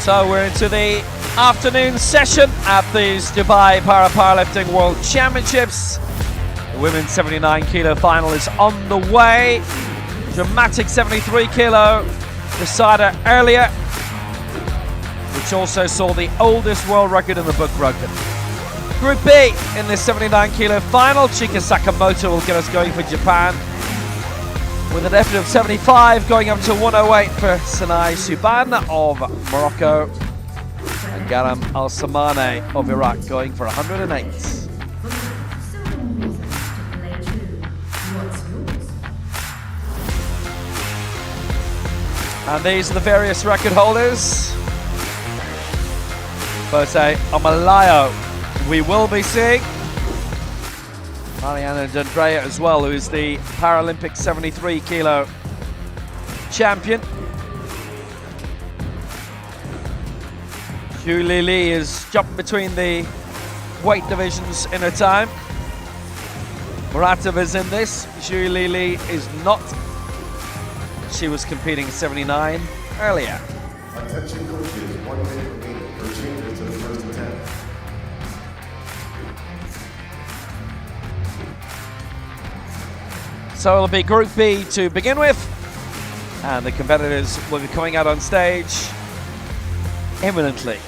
So we're into the afternoon session at these Dubai Powerlifting World Championships. The women's 79 kilo final is on the way. Dramatic 73 kilo decider earlier, which also saw the oldest world record in the book broken. Group B in this 79 kilo final, Chika Sakamoto will get us going for Japan, with an effort of 75 going up to 108 for Sanai Suban of Morocco, and Garam Al-Samane of Iraq going for 108. And these are the various record holders. Bose Omalayo, we will be seeing. Mariana D'Andrea as well, who is the Paralympic 73 kilo champion. Xu Lili is jumping between the weight divisions in her time. Muratov is in this. Xu Lili is not. She was competing 79 earlier. Attention coaches, 1 minute remaining for changes to the first attempt. So it'll be Group B to begin with, and the competitors will be coming out on stage imminently.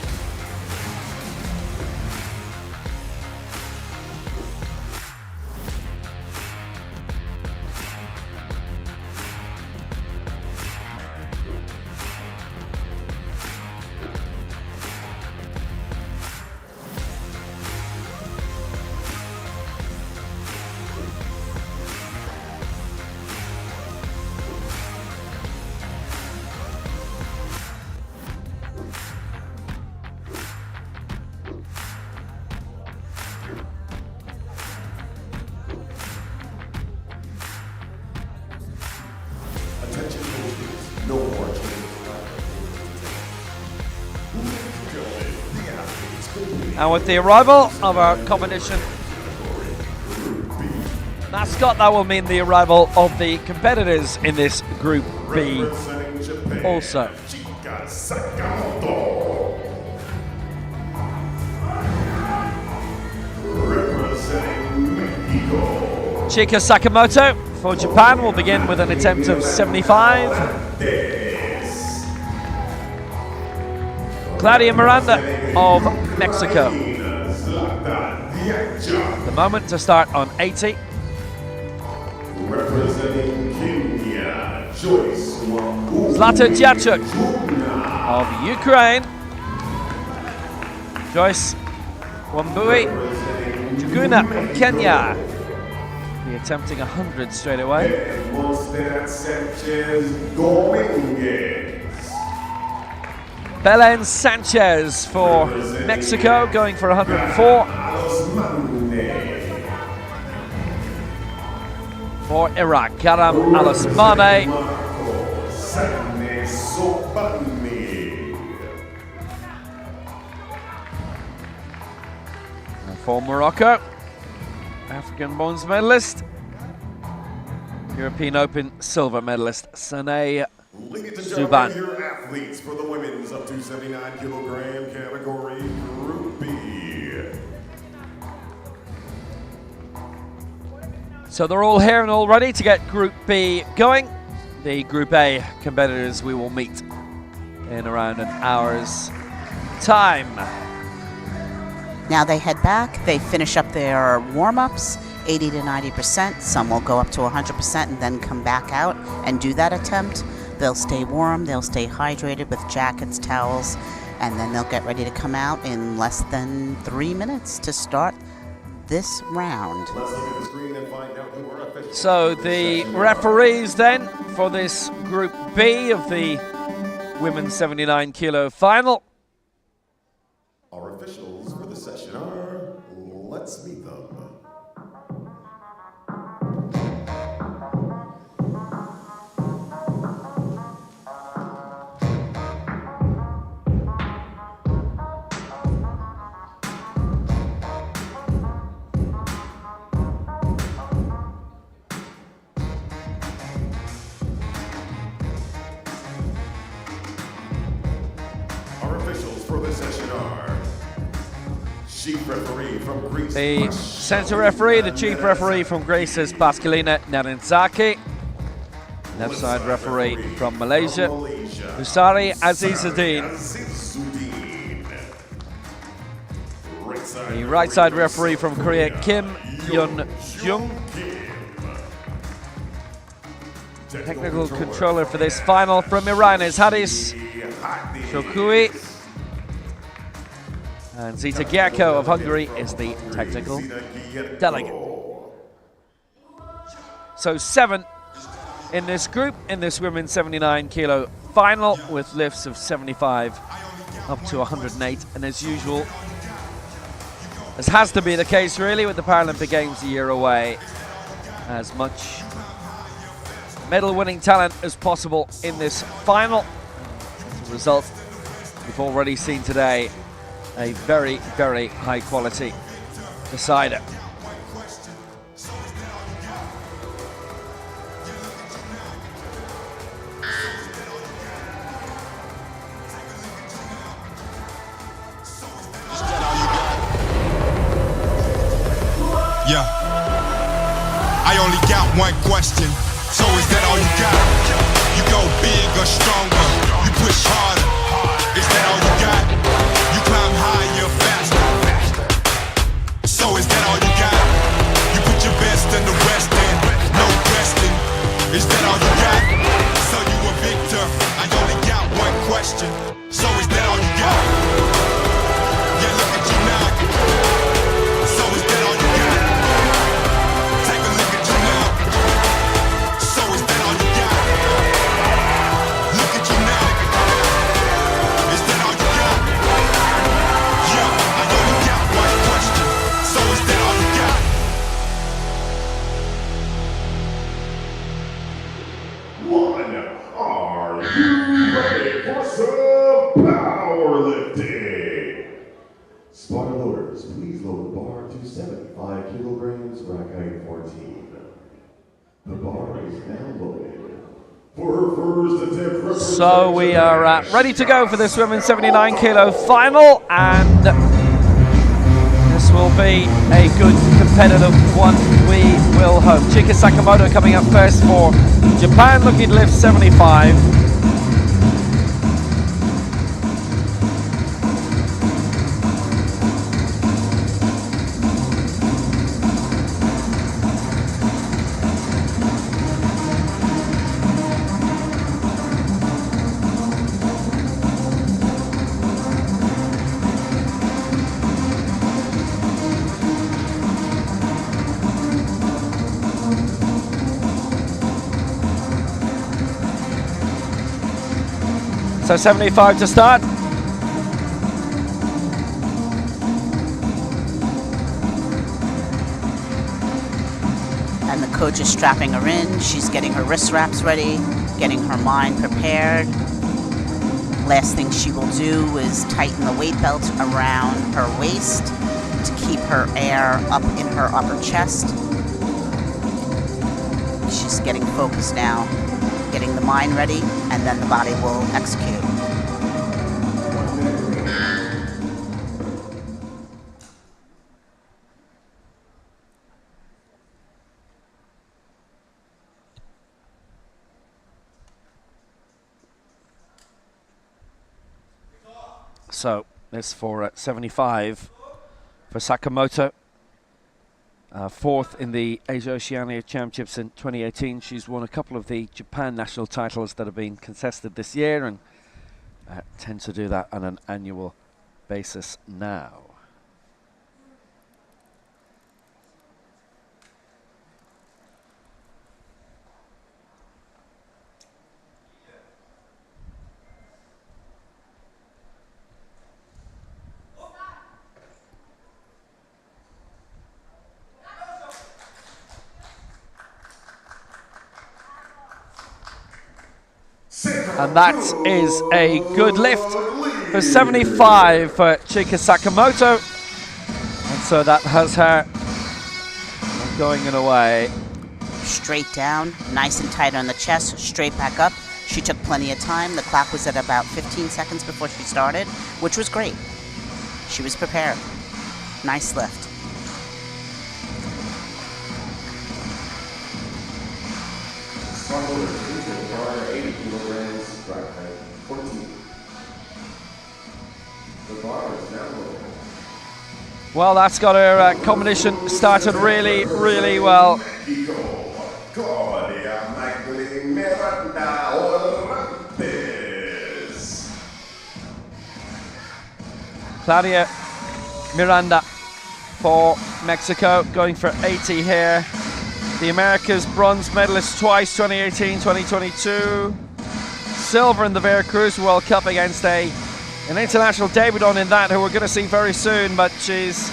Attention coaches, no more changes. And with the arrival of our competition mascot, that will mean the arrival of the competitors in this Group B also. Chika Sakamoto. Representing Mexico. Chika Sakamoto for Japan will begin with an attempt of 75. Claudia Miranda of Mexico. The moment to start on 80. Representing Kenya, Joyce Wambui. Zlata Dziachuk of Ukraine. Joyce Wambui Juguna of Kenya. Be attempting 100 straight away. Belen Sanchez for Mexico going for 104. For Iraq, Karam Al-Osmane. And for Morocco, African bronze medalist, European Open silver medalist, Sanai Suban. Your athletes for the women's up to 79 kilogram category, Group B. So they're all here and all ready to get Group B going. The Group A competitors we will meet in around an hour's time. Now they head back, they finish up their warm-ups, 80 to 90%. Some will go up to 100% and then come back out and do that attempt. They'll stay warm, they'll stay hydrated with jackets, towels, and then they'll get ready to come out in less than 3 minutes to start this round. Let's look at the screen and find out who are officials. So the referees then for this Group B of the women's 79 kilo final. Our officials for the session are, let's meet them. referee from Greece. The center referee, the chief referee from Greece is Pascalina Narinzaki. Left side referee from Malaysia, Husari Azizuddin. The right side referee from Korea, Kim Yun-jung. Technical controller for this final from Iran is Hadis Shokui. And Zita Gyako of Hungary is the technical delegate. So 7 in this group, in this women's 79 kilo final, with lifts of 75 up to 108. And as usual, as has to be the case really with the Paralympic Games a year away, as much medal-winning talent as possible in this final. As a result, we've already seen today a very, very high-quality decider. Yeah, I only got one question. So is that all you got? You go big or stronger, you push harder. Is that all you got? You climb higher, faster. So is that all you got? You put your best in the West End, no question. Is that all you got? So you a victor, I only got one question. So is that all you got? Yeah, look at you now. So is that all you got? Take a look at you now. So is that all you got? Look at you now. Is that all you got? Yeah, I only got one question. So is that all you got? Are you ready for some powerlifting? Spotter loaders, please load the bar to 75 kilograms, rack height 14. The bar is now loaded. For her first attempt, So we are ready to go for this women's 79 kilo final, and this will be a good competitive one, we will hope. Chika Sakamoto coming up first for Japan, looking to lift 75. So 75 to start. And the coach is strapping her in. She's getting her wrist wraps ready, getting her mind prepared. Last thing she will do is tighten the weight belt around her waist to keep her air up in her upper chest. She's getting focused now, getting the mind ready, and then the body will execute. So this for 75 for Sakamoto. Fourth in the Asia Oceania Championships in 2018. She's won a couple of the Japan national titles that have been contested this year, and tends to do that on an annual basis now. And that is a good lift for 75 for Chika Sakamoto. And so that has her going in a way. Straight down, nice and tight on the chest, straight back up. She took plenty of time. The clock was at about 15 seconds before she started, which was great. She was prepared. Nice lift. Smart loaders, please load the bar 80 kilograms, rack height 14. The bar is now loaded. Well, that's got her combination started really, really well. Mexico, Claudia Magdalene Miranda Ortiz. Claudia Miranda for Mexico, going for 80 here. The Americas bronze medalist twice, 2018, 2022. Silver in the Veracruz World Cup against an international debutant in that, who we're going to see very soon, but she's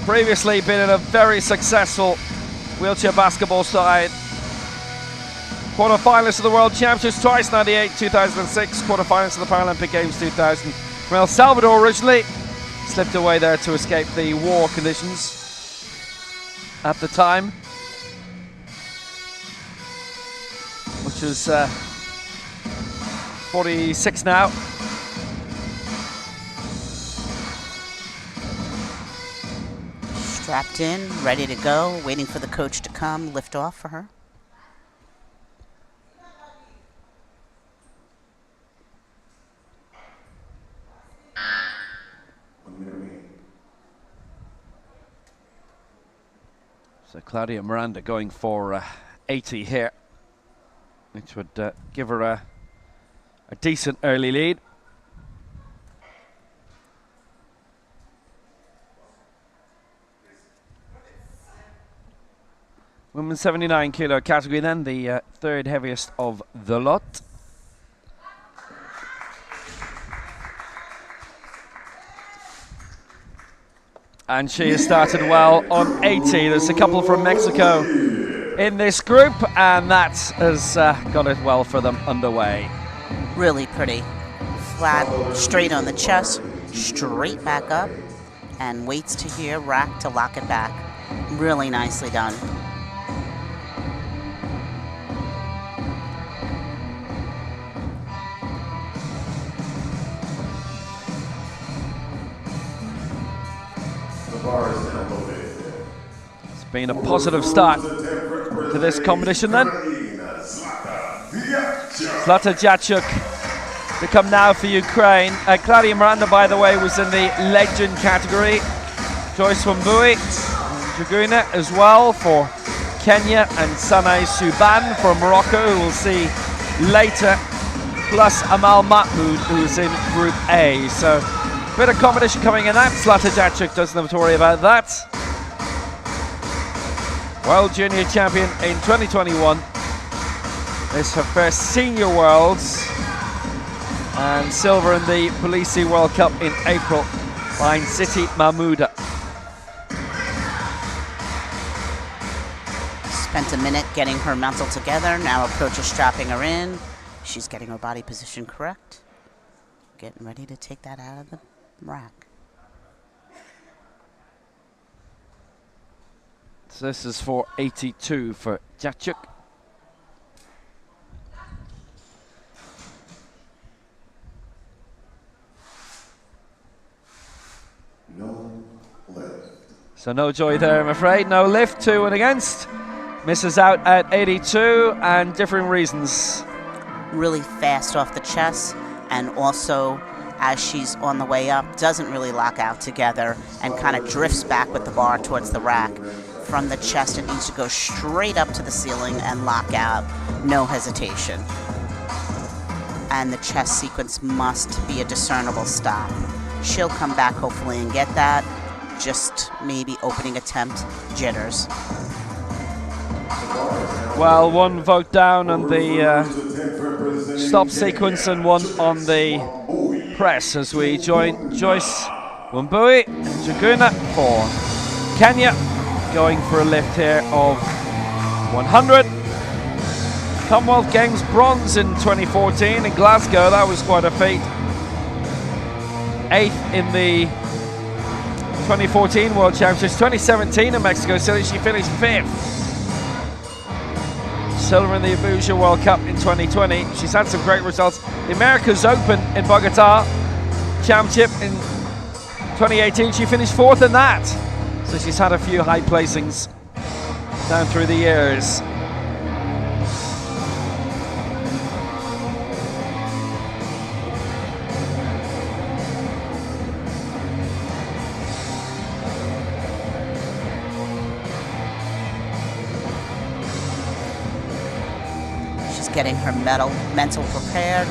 previously been in a very successful wheelchair basketball side. Quarterfinalist of the World Championships twice, 98, 2006. Quarterfinalist of the Paralympic Games 2000. From El Salvador originally, slipped away there to escape the war conditions at the time, which was 46 now. Strapped in, ready to go, waiting for the coach to come lift off for her. So Claudia Miranda going for 80 here, which would give her a decent early lead. Women's 79 kilo category then, the third heaviest of the lot. And she has started well on 80. There's a couple from Mexico in this group, and that has got it well for them underway. Really pretty. Flat, straight on the chest, straight back up, and waits to here, rack to lock it back. Really nicely done. It's been a positive start to this competition then. Zlata Jacek to come now for Ukraine. Claudia Miranda, by the way, was in the legend category. Joyce Wambui, Jaguna as well for Kenya, and Sanay Suban for Morocco, who we'll see later, plus Amal Mahmoud, who's in Group A. So bit of competition coming in that. Zlata Jacek doesn't have to worry about that. World Junior Champion in 2021. This is her first Senior Worlds. And silver in the Polisi World Cup in April by Siti Mahmouda. Spent a minute getting her mantle together. Now approaches strapping her in. She's getting her body position correct. Getting ready to take that out of the rack. So this is for 82 for Jacek. No lift. So no joy there, I'm afraid. No lift, 2 and against. Misses out at 82, and differing reasons. Really fast off the chest, and also as she's on the way up, doesn't really lock out together and kind of drifts back with the bar towards the rack. From the chest, it needs to go straight up to the ceiling and lock out, no hesitation. And the chest sequence must be a discernible stop. She'll come back hopefully and get that. Just maybe opening attempt, jitters. Well, one vote down on the stop sequence and one on the press as we join Joyce Wambui and Jaguna for Kenya, going for a lift here of 100. Commonwealth Games bronze in 2014 in Glasgow, that was quite a feat. 8th in the 2014 World Championships. 2017 in Mexico City, she finished 5th. Silver in the Abuja World Cup in 2020. She's had some great results. The Americas Open in Bogota Championship in 2018, she finished 4th in that. So she's had a few high placings down through the years. Getting her mental prepared,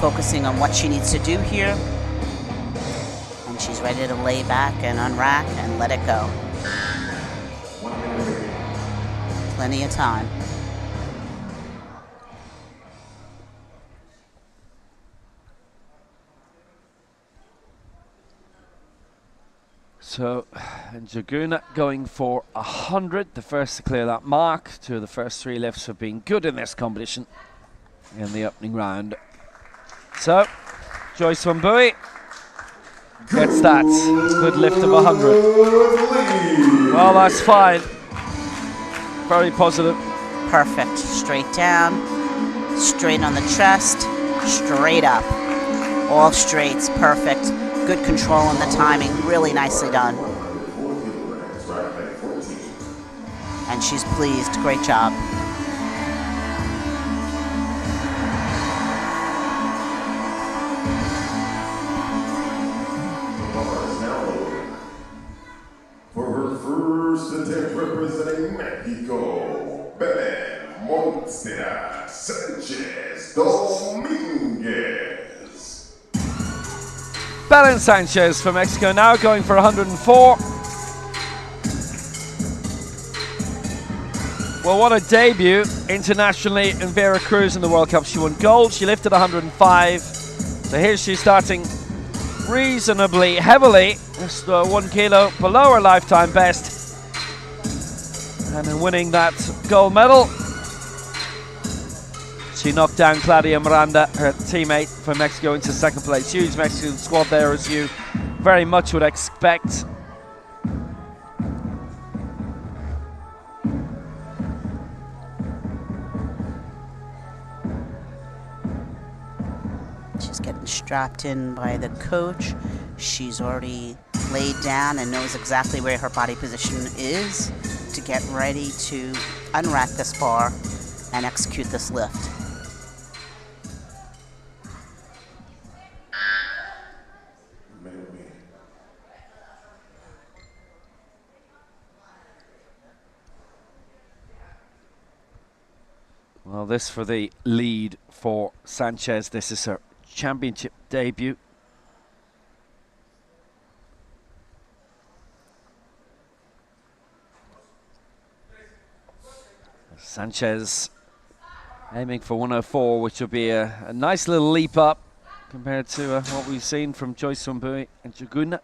focusing on what she needs to do here, and she's ready to lay back and unrack and let it go. Plenty of time. So, Njuguna going for 100, the first to clear that mark. 2 of the first 3 lifts have been good in this competition in the opening round. So, Joyce Wambui gets that good lift of 100. Well, that's fine. Very positive. Perfect. Straight down, straight on the chest, straight up. All straights, perfect. Good control on the timing, really nicely done. And she's pleased, great job. For her first attempt representing Mexico, Belen Montserrat Sanchez Dominguez. Belen Sanchez for Mexico now going for 104. Well, what a debut internationally in Veracruz in the World Cup. She won gold, she lifted 105. So here she's starting reasonably heavily, just 1 kilo below her lifetime best. And in winning that gold medal, she knocked down Claudia Miranda, her teammate for Mexico, into 2nd place. Huge Mexican squad there, as you very much would expect. She's getting strapped in by the coach. She's already laid down and knows exactly where her body position is to get ready to unrack this bar and execute this lift. Well, this for the lead for Sanchez. This is her championship debut. Sanchez aiming for 104, which will be a nice little leap up compared to what we've seen from Joyce Wambui and Njuguna.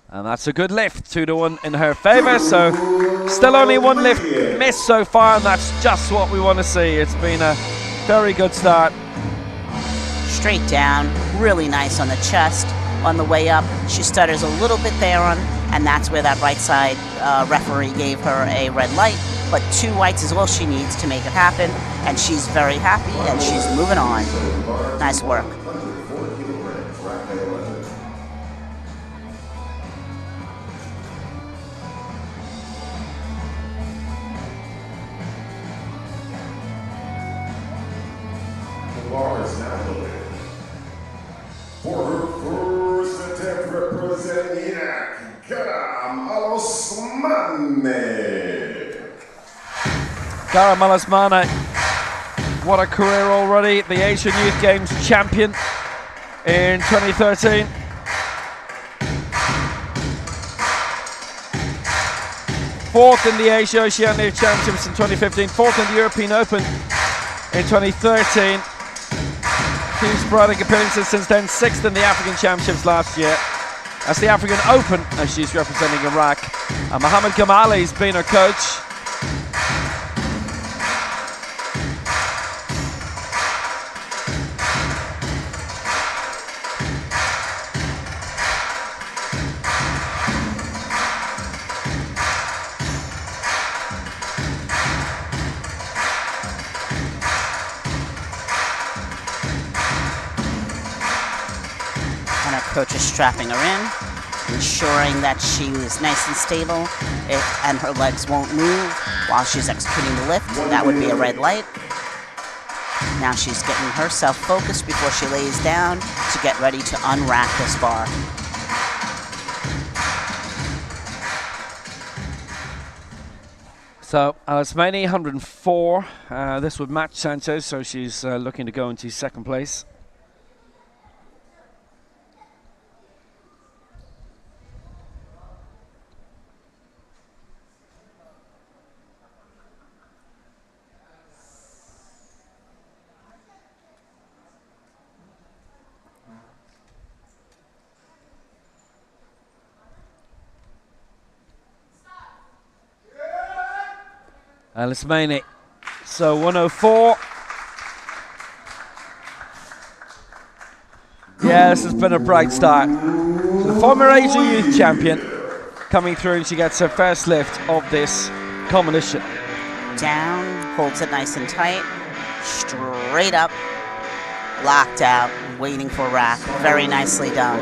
And that's a good lift, 2-1 in her favour. So still only 1 lift missed so far, and that's just what we want to see. It's been a very good start. Straight down, really nice on the chest. On the way up, she stutters a little bit there on, and that's where that right side referee gave her a red light. But 2 whites is all she needs to make it happen, and she's very happy, and she's moving on. Nice work. Bar is now loaded. For her first attempt representing Iraq, Karam Al-Osmani. Karam Al-Osmani, what a career already. The Asian Youth Games champion in 2013. Fourth in the Asia Oceania Championships in 2015, 4th in the European Open in 2013. Few sporadic appearances since then, 6th in the African Championships last year. That's the African Open, as she's representing Iraq. And Mohammed Kamali's been her coach. just strapping her in, ensuring that she is nice and stable and her legs won't move while she's executing the lift. That would be a red light. Now she's getting herself focused before she lays down to get ready to unrack this bar. So Alasmani, 104. This would match Sanchez, so she's looking to go into second place. Alasmani, so 104. Yeah, this has been a bright start. The former Asia Youth Champion coming through, and she gets her first lift of this competition. Down, holds it nice and tight, straight up, locked out, waiting for rack. Very nicely done.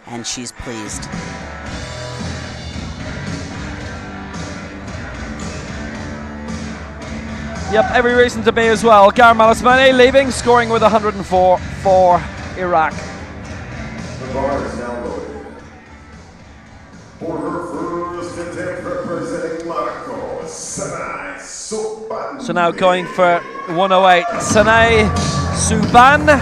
And she's pleased. Yep, every reason to be as well. Garam Alasmani leaving, scoring with 104 for Iraq. The bar is now loaded. For her first attempt representing Monaco, Sanai Suban. So now going for 108, Sanai Suban.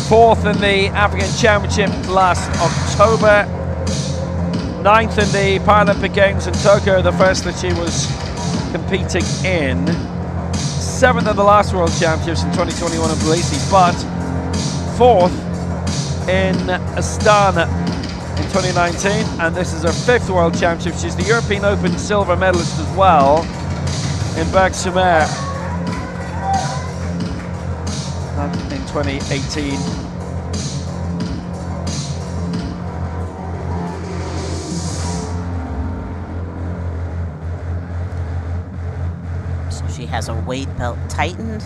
Fourth in the African Championship last October. 9th in the Paralympic Games in Tokyo, the first that she was competing in. 7th in the last World Championships in 2021 in Tbilisi, but 4th in Astana in 2019, and this is her 5th World Championship. She's the European Open silver medalist as well in Berg-sur-Mer in 2018. She has her weight belt tightened.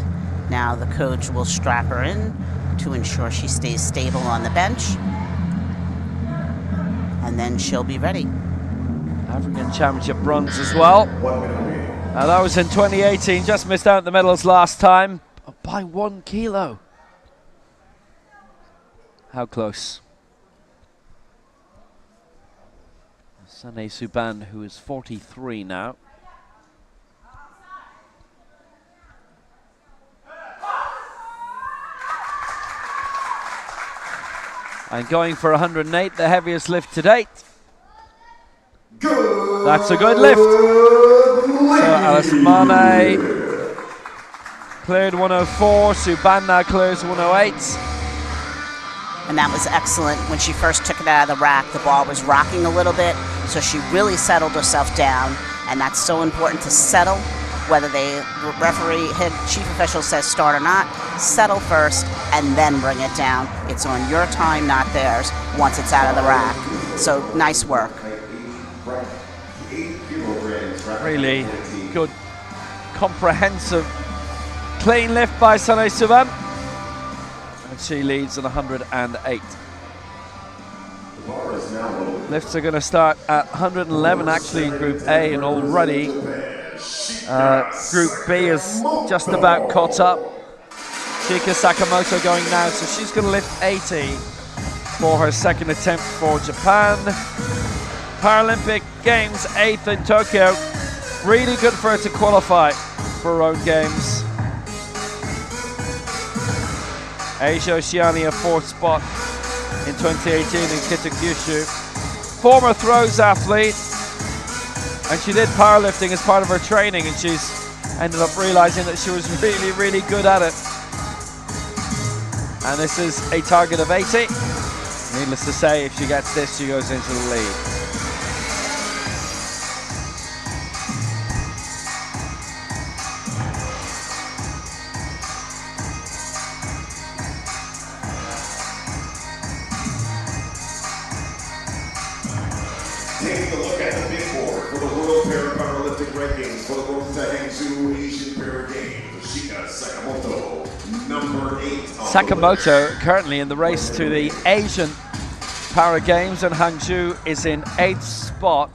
Now the coach will strap her in to ensure she stays stable on the bench. And then she'll be ready. African Championship bronze as well. That was in 2018, just missed out the medals last time by 1 kilo. How close? Sanai Suban, who is 43 now. And going for 108, the heaviest lift to date. That's a good lift. So Alasmani cleared 104, Suban now clears 108. And that was excellent. When she first took it out of the rack, the ball was rocking a little bit, so she really settled herself down, and that's so important to settle. Whether the referee, head chief official says start or not, settle first and then bring it down. It's on your time, not theirs, once it's out of the rack. So nice work. Really good, comprehensive, clean lift by Sanai Suban. And she leads on 108. Lifts are going to start at 111 actually in Group A, and already Group B is just about caught up. Chika Sakamoto going now, so she's going to lift 80 for her second attempt for Japan. Paralympic Games 8th in Tokyo. Really good for her to qualify for her own games. Asia Oceania 4th spot in 2018 in Kitakyushu. Former throws athlete, and she did powerlifting as part of her training, and she's ended up realizing that she was really, really good at it. And this is a target of 80. Needless to say, if she gets this, she goes into the lead. Taking a look at the big board for the World Paralympic powerlifting rankings for the going to Hangzhou Asian Para Games. Shika Sakamoto, number 8. Sakamoto currently in the race to the Asian Para Games, and Hangzhou is in 8th spot.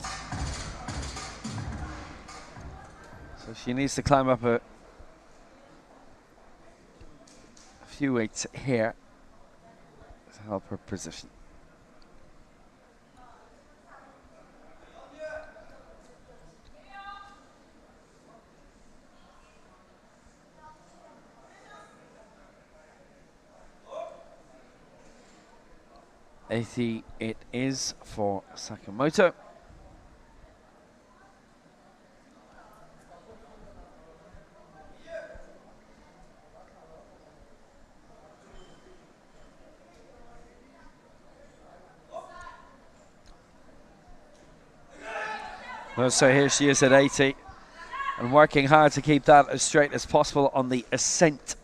So she needs to climb up a few weights here to help her position. $80 it is for Sakamoto. Well, so here she is at 80 and working hard to keep that as straight as possible on the ascent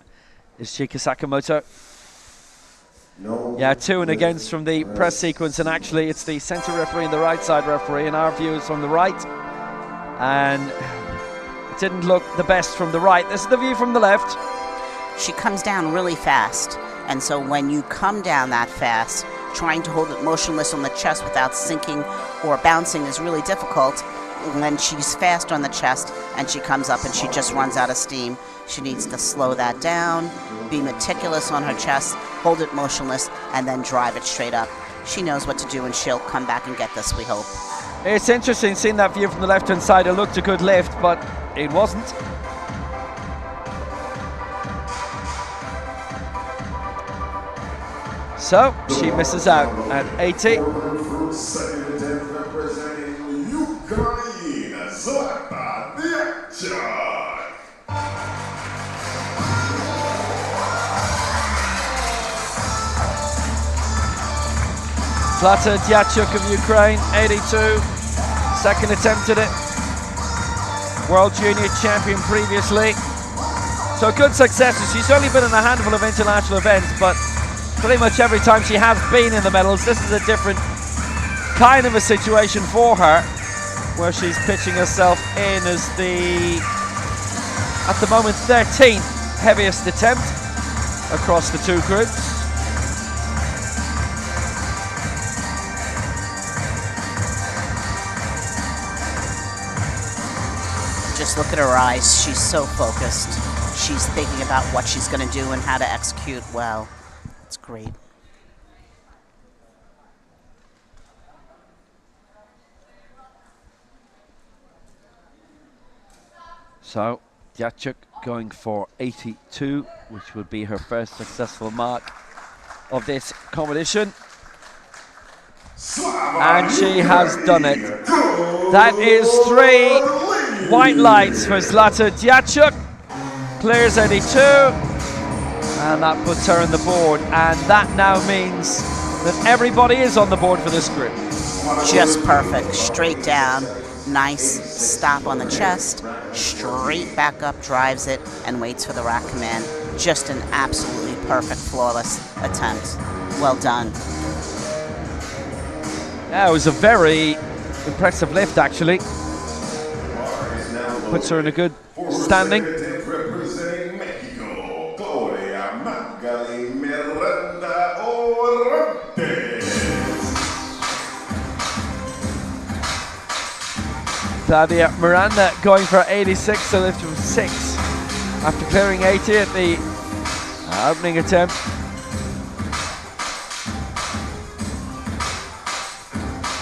is Chika Sakamoto. Yeah, 2 and against from the press sequence, and actually it's the center referee and the right side referee. In our view, it's from the right, and it didn't look the best from the right. This is the view from the left. She comes down really fast, and so when you come down that fast, trying to hold it motionless on the chest without sinking or bouncing is really difficult. And then she's fast on the chest, and she comes up and she just runs out of steam. She needs to slow that down, be meticulous on her chest, hold it motionless, and then drive it straight up. She knows what to do, and she'll come back and get this, we hope. It's interesting seeing that view from the left-hand side. It looked a good lift, but it wasn't. So she misses out at 80. Zlata Diachuk of Ukraine, 82, second attempt at it. World Junior Champion previously. So good successes. She's only been in a handful of international events, but pretty much every time she has been in the medals, this is a different kind of a situation for her, where she's pitching herself in as the, at the moment, 13th heaviest attempt across the two groups. Just look at her eyes. She's so focused. She's thinking about what she's going to do and how to execute well. It's great. So Diachuk going for 82, which would be her first successful mark of this competition. And she has done it. That is 3 white lights for Zlata Diachuk. Clears 82, and that puts her on the board. And that now means that everybody is on the board for this group. Just perfect. Straight down. Nice stop on the chest. Straight back up, drives it, and waits for the rack command. Just an absolutely perfect, flawless attempt. Well done. Yeah, it was a very impressive lift, actually. Puts her in a good standing. Claudia Miranda going for 86, so lift from 6 after clearing 80 at the opening attempt.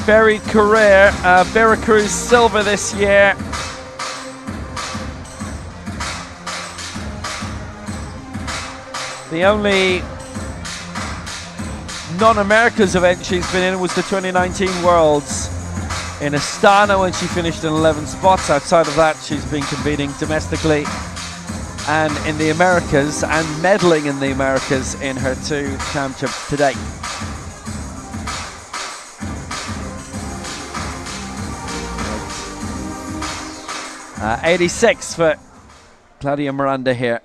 Very career, Veracruz silver this year. The only non-Americas event she's been in was the 2019 Worlds in Astana, when she finished in 11 spots. Outside of that, she's been competing domestically and in the Americas, and medaling in the Americas in her 2 championships to date. Uh, 86 for Claudia Miranda here.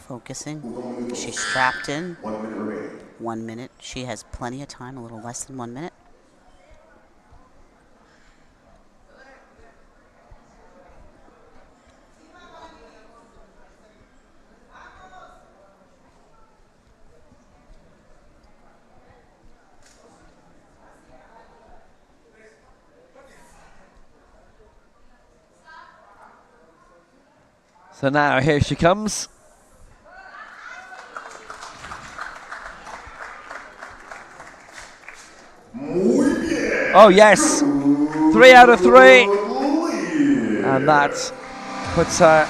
Focusing. She's strapped in. 1 minute. She has plenty of time, a little less than 1 minute. So now here she comes. Oh yes, 3 out of 3. And that puts her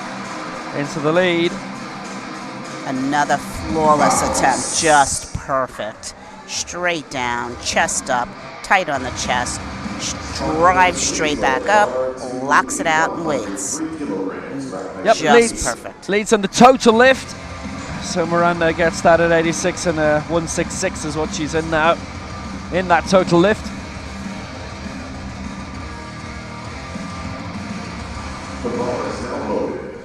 into the lead. Another flawless attempt, just perfect. Straight down, chest up, tight on the chest, drives straight back up, locks it out and waits. Yep, Just perfect. Leads on the total lift. So Miranda gets that at 86 and 166 is what she's in now, in that total lift. The bar is now loaded.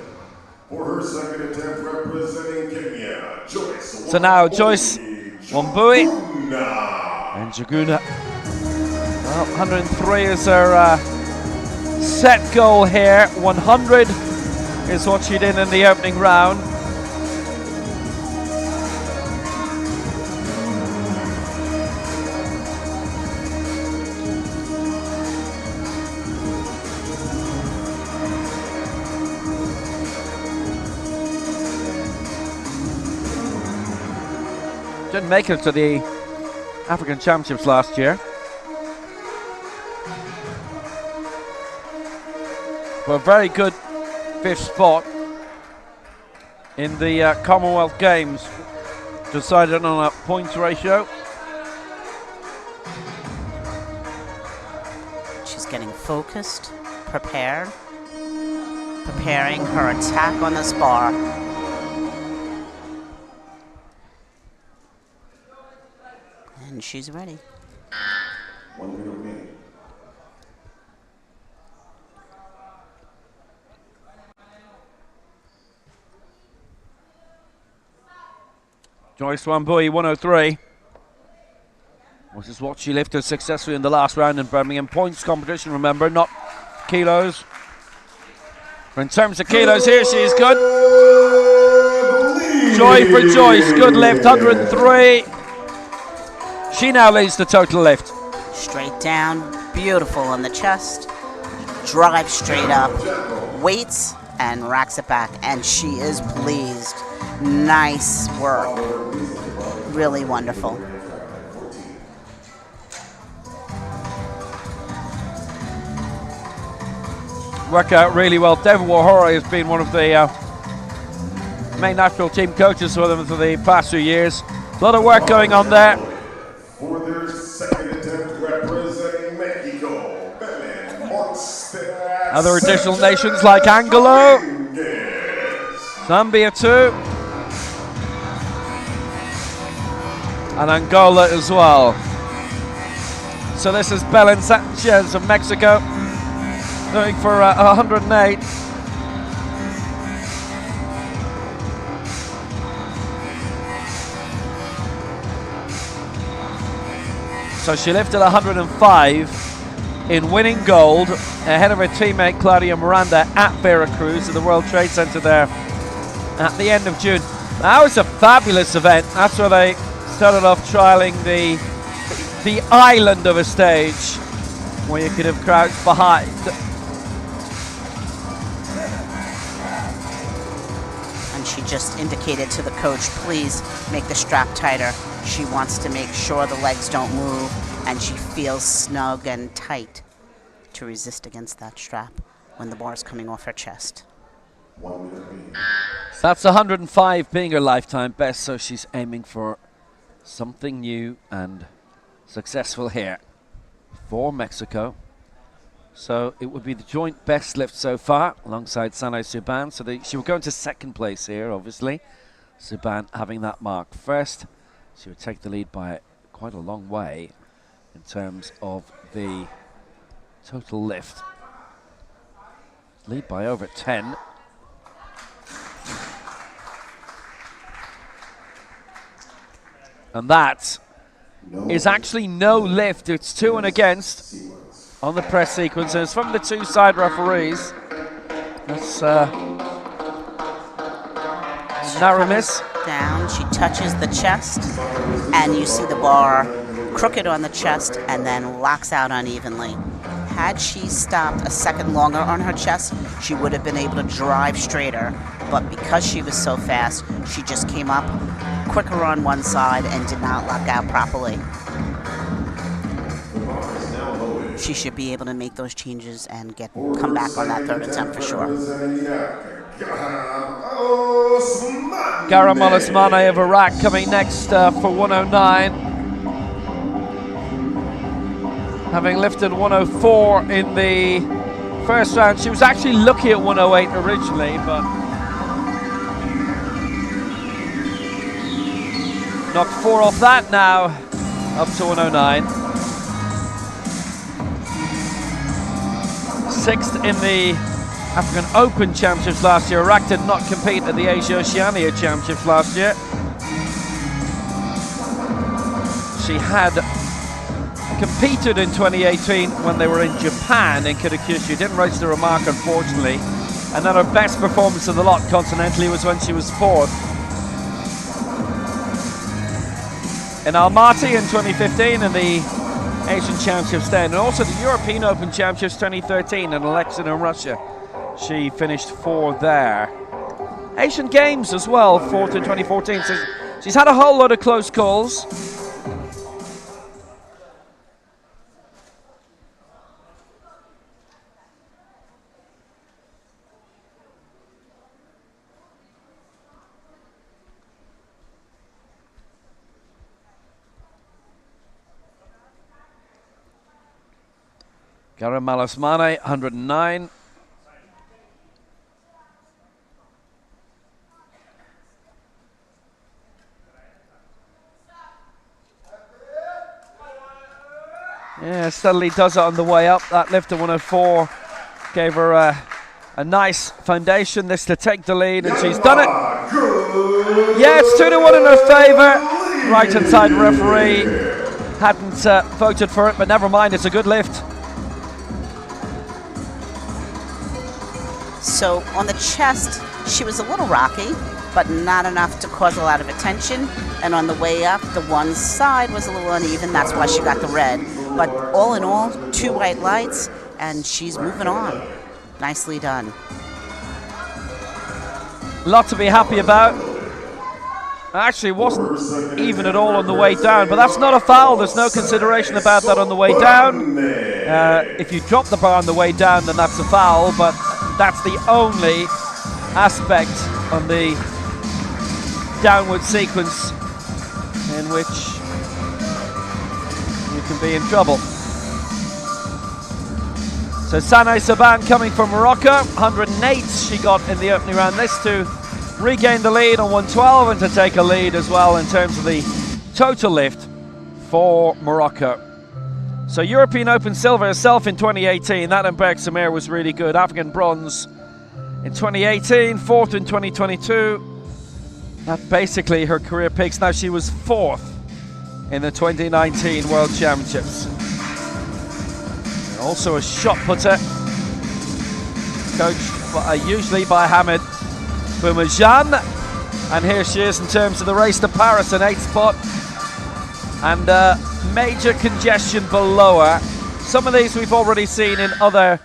For her second attempt representing Kenya, Joyce. So now Joyce Wambui and Jaguna. Well, 103 is her set goal here. 100 is what she did in the opening round. Didn't make it to the African Championships last year. But a very good 5th spot in the Commonwealth Games, decided on a points ratio. She's getting focused, preparing her attack on this bar. And she's ready. 1 minute remaining. Joyce Wambui, 103. This is what she lifted successfully in the last round in Birmingham. Points competition, remember, not kilos. But in terms of kilos here, she's good. Joy for Joyce, good lift, 103. She now leads the total lift. Straight down, beautiful on the chest, drives straight up, waits, and racks it back. And she is pleased. Nice work. Really wonderful. Worked out really well. Devon Wahora has been one of the main national team coaches for them for the past few years. A lot of work going on there. For their second attempt representing Mexico, Other additional nations like Angola, Zambia too, and Angola as well. So this is Belen Sanchez of Mexico, going for 108. So she lifted 105 in winning gold ahead of her teammate Claudia Miranda at Veracruz at the World Trade Center there at the end of June. That was a fabulous event. That's where they started off trialing the island of a stage where you could have crouched behind. And she just indicated to the coach, please make the strap tighter. She wants to make sure the legs don't move and she feels snug and tight to resist against that strap when the bar is coming off her chest. That's 105 being her lifetime best, so she's aiming for something new and successful here for Mexico. So it would be the joint best lift so far alongside Sanai Subban. So she will go into second place here, obviously. Subban having that mark first. She would take the lead by quite a long way in terms of the total lift. Lead by over 10. And that is actually no lift. It's 2 and against on the press sequence. And it's from the two side referees. That's narrow miss. Down, she touches the chest, and you see the bar crooked on the chest and then locks out unevenly. Had she stopped a second longer on her chest, she would have been able to drive straighter but because she was so fast, she just came up quicker on one side and did not lock out properly. She should be able to make those changes and come back on that third attempt for sure. Garam Osmane of Iraq coming next for 109. Having lifted 104 in the first round. She was actually lucky at 108 originally, but knocked 4 off that now, up to 109. 6th in the African Open Championships last year. Iraq did not compete at the Asia Oceania Championships last year. She had competed in 2018 when they were in Japan in Kitakyushu. Didn't register a mark, unfortunately. And then her best performance of the lot continentally was when she was 4th. In Almaty in 2015 in the Asian Championships then, and also the European Open Championships 2013 in Alexa in Russia. She finished 4 there. Asian Games as well, 4th in 2014. So she's had a whole lot of close calls. Garam Osmane, 109. Yeah, steadily does it on the way up. That lift to 104 gave her a nice foundation. This to take the lead, and she's done it. Yeah, it's 2-1 in her favour. Right hand side referee hadn't voted for it, but never mind, it's a good lift. So on the chest, she was a little rocky, but not enough to cause a lot of attention. And on the way up, the one side was a little uneven. That's why she got the red. But all in all, 2 white lights, and she's moving on. Nicely done. Lot to be happy about. Actually, it wasn't even at all on the way down, but that's not a foul. There's no consideration about that on the way down. If you drop the bar on the way down, then that's a foul, but that's the only aspect on the downward sequence in which you can be in trouble. So Sanay Saban coming from Morocco, 108 she got in the opening round. This to regain the lead on 112 and to take a lead as well in terms of the total lift for Morocco. So European Open silver herself in 2018. That in Berk Samir was really good. African bronze in 2018, 4th in 2022. That basically her career peaks. Now she was 4th in the 2019 World Championships. Also a shot putter, coached usually by Hamid Boumajan. And here she is in terms of the race to Paris, an 8th spot. And major congestion below her. Some of these we've already seen in other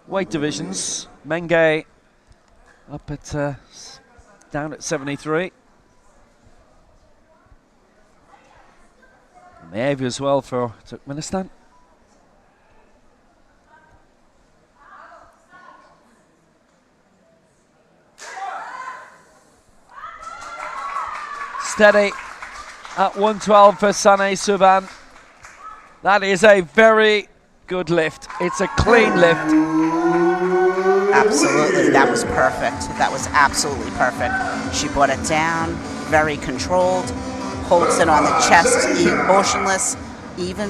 weight divisions. Menge up at down at 73. And Maev as well for Turkmenistan. Steady at 112 for Sanay Saban. That is a very good lift. It's a clean lift. Absolutely, that was perfect. That was absolutely perfect. She brought it down, very controlled, holds it on the chest, motionless, even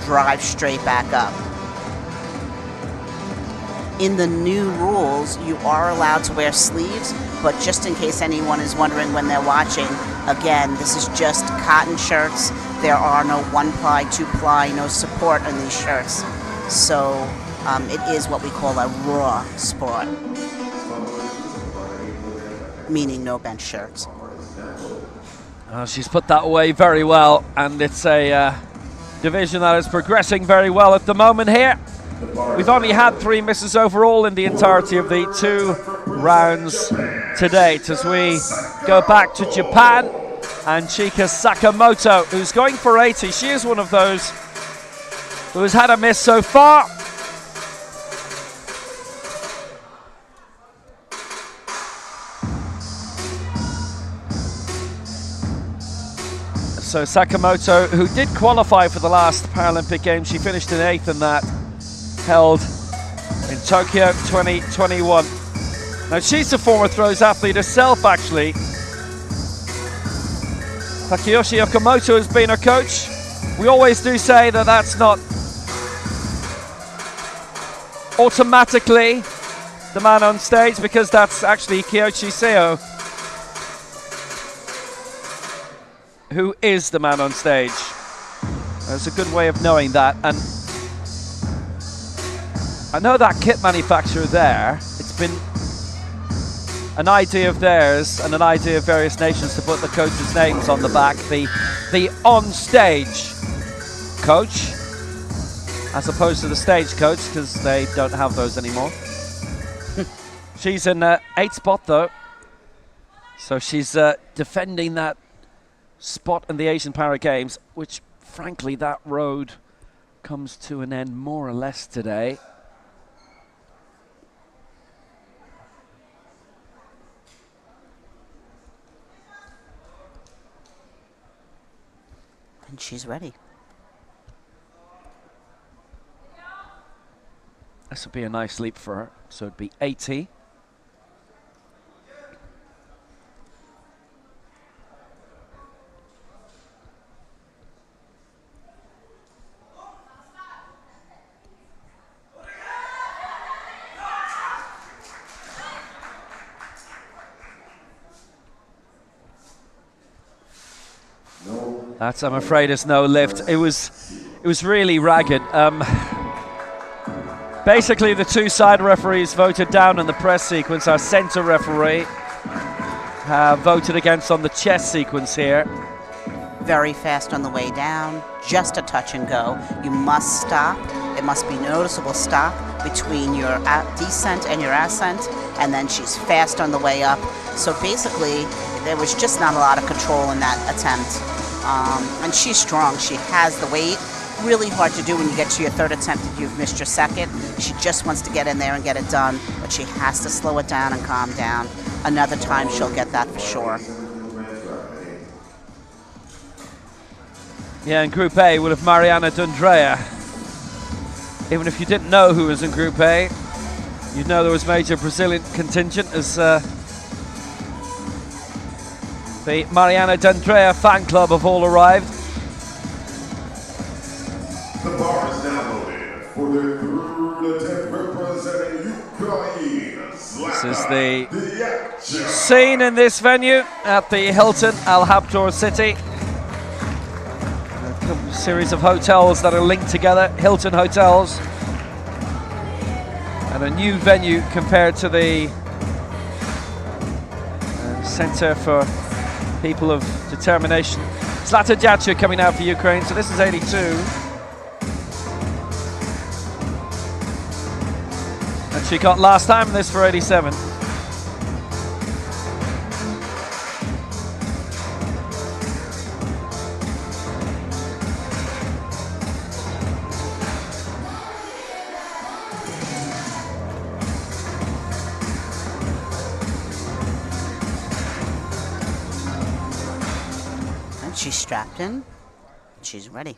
drive straight back up. In the new rules, you are allowed to wear sleeves, but just in case anyone is wondering when they're watching, again, this is just cotton shirts. There are no 1-ply, 2-ply, no support on these shirts. So it is what we call a raw sport, meaning no bench shirts. She's put that away very well, and it's a division that is progressing very well at the moment here. We've only had 3 misses overall in the entirety of the 2 rounds to date as we go back to Japan and Chika Sakamoto, who's going for 80. She is one of those who has had a miss so far. So Sakamoto, who did qualify for the last Paralympic Games, she finished in 8th in that, held in Tokyo 2021. Now she's a former throws athlete herself, actually. Takeyoshi Okamoto has been her coach. We always do say that that's not automatically the man on stage, because that's actually Kiyoshi Seo who is the man on stage. There's a good way of knowing that, and I know that kit manufacturer there, it's been an idea of theirs and an idea of various nations to put the coaches' names on the back, the on-stage coach, as opposed to the stage coach, because they don't have those anymore. She's in 8th spot though, so she's defending that spot in the Asian Para Games, which frankly that road comes to an end more or less today. And she's ready. This would be a nice leap for her, so it'd be 80. That, I'm afraid, is no lift. It was really ragged. Basically, the two side referees voted down in the press sequence. Our center referee voted against on the chest sequence here. Very fast on the way down, just a touch and go. You must stop. It must be noticeable stop between your descent and your ascent, and then she's fast on the way up. So basically, there was just not a lot of control in that attempt. And she's strong. She has the weight. Really hard to do when you get to your third attempt and you've missed your second. She just wants to get in there and get it done, but she has to slow it down and calm down. Another time she'll get that for sure. Yeah, in Group A would have Mariana D'Andrea. Even if you didn't know who was in Group A, you'd know there was major Brazilian contingent as the Mariana D'Andrea fan club have all arrived. The bar is now loaded for the third attempt representing Ukraine. This is the scene in this venue at the Hilton Al Habtoor City. A series of hotels that are linked together, Hilton hotels. And a new venue compared to the Center for People of Determination. Zlata Jacek coming out for Ukraine, so this is 82. And she got last time in this for 87. She's strapped in. She's ready.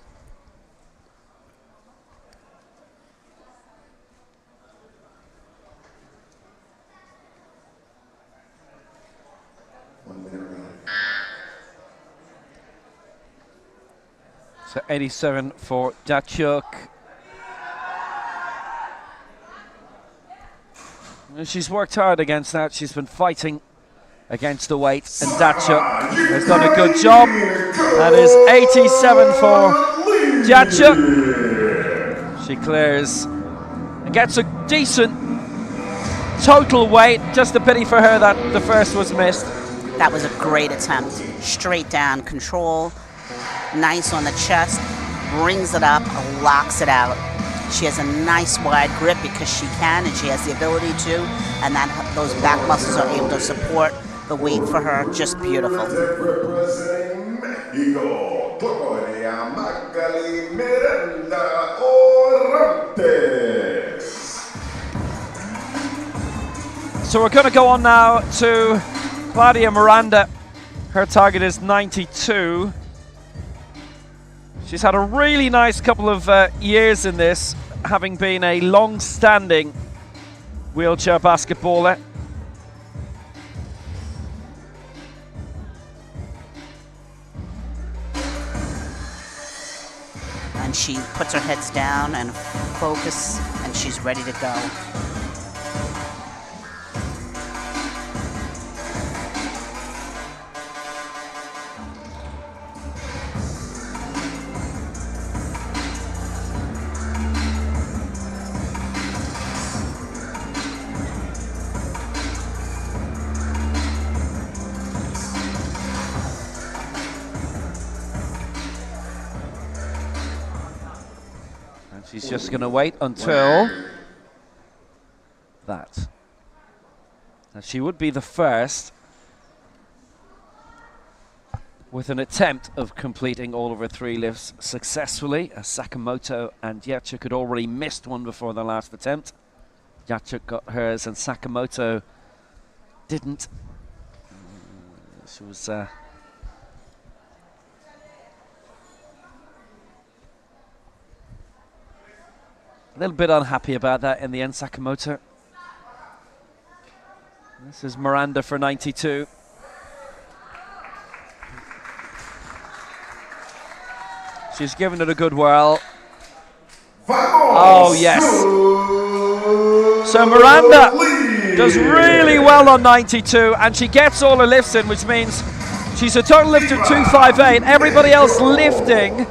So 87 for Jacek. She's worked hard against that. She's been fighting against the weight, and Jacek has done a good job. That is 87 for Jacek. She clears and gets a decent total weight. Just a pity for her that the first was missed. That was a great attempt. Straight down control, nice on the chest, brings it up, locks it out. She has a nice wide grip because she can and she has the ability to, and that those back muscles are able to support the weight for her. Just beautiful. Representing Mexico, Gloria Magali Miranda Orantes. So we're going to go on now to Claudia Miranda. Her target is 92. She's had a really nice couple of years in this, having been a long-standing wheelchair basketballer. And she puts her heads down and focus, and she's ready to go. She's just going to wait until that. And she would be the first with an attempt of completing all of her 3 lifts successfully. Sakamoto and Yachuk had already missed one before the last attempt. Yachuk got hers and Sakamoto didn't. She was a little bit unhappy about that in the end, Sakamoto. This is Miranda for 92. She's given it a good whirl. Oh, yes. So Miranda does really well on 92, and she gets all her lifts in, which means she's a total lift of 258. Everybody else lifting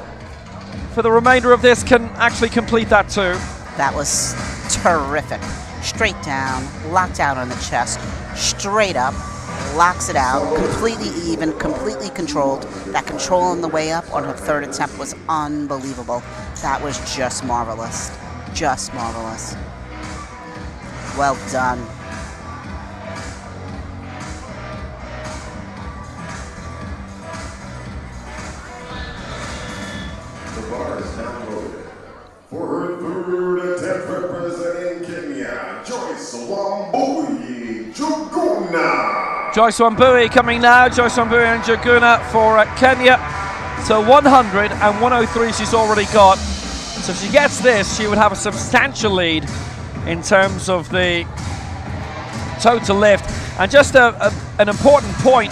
for the remainder of this can actually complete that too. That was terrific. Straight down, locked out on the chest, straight up, locks it out, completely even, completely controlled. That control on the way up on her 3rd attempt was unbelievable. That was just marvelous. Just marvelous. Well done. The bar is now loaded. For her 3rd attempt representing Kenya, Joyce Wambui Juguna. Joyce Wambui coming now. Joyce Wambui and Juguna for Kenya. So 100 and 103 she's already got. So if she gets this, she would have a substantial lead in terms of the total lift. And just an important point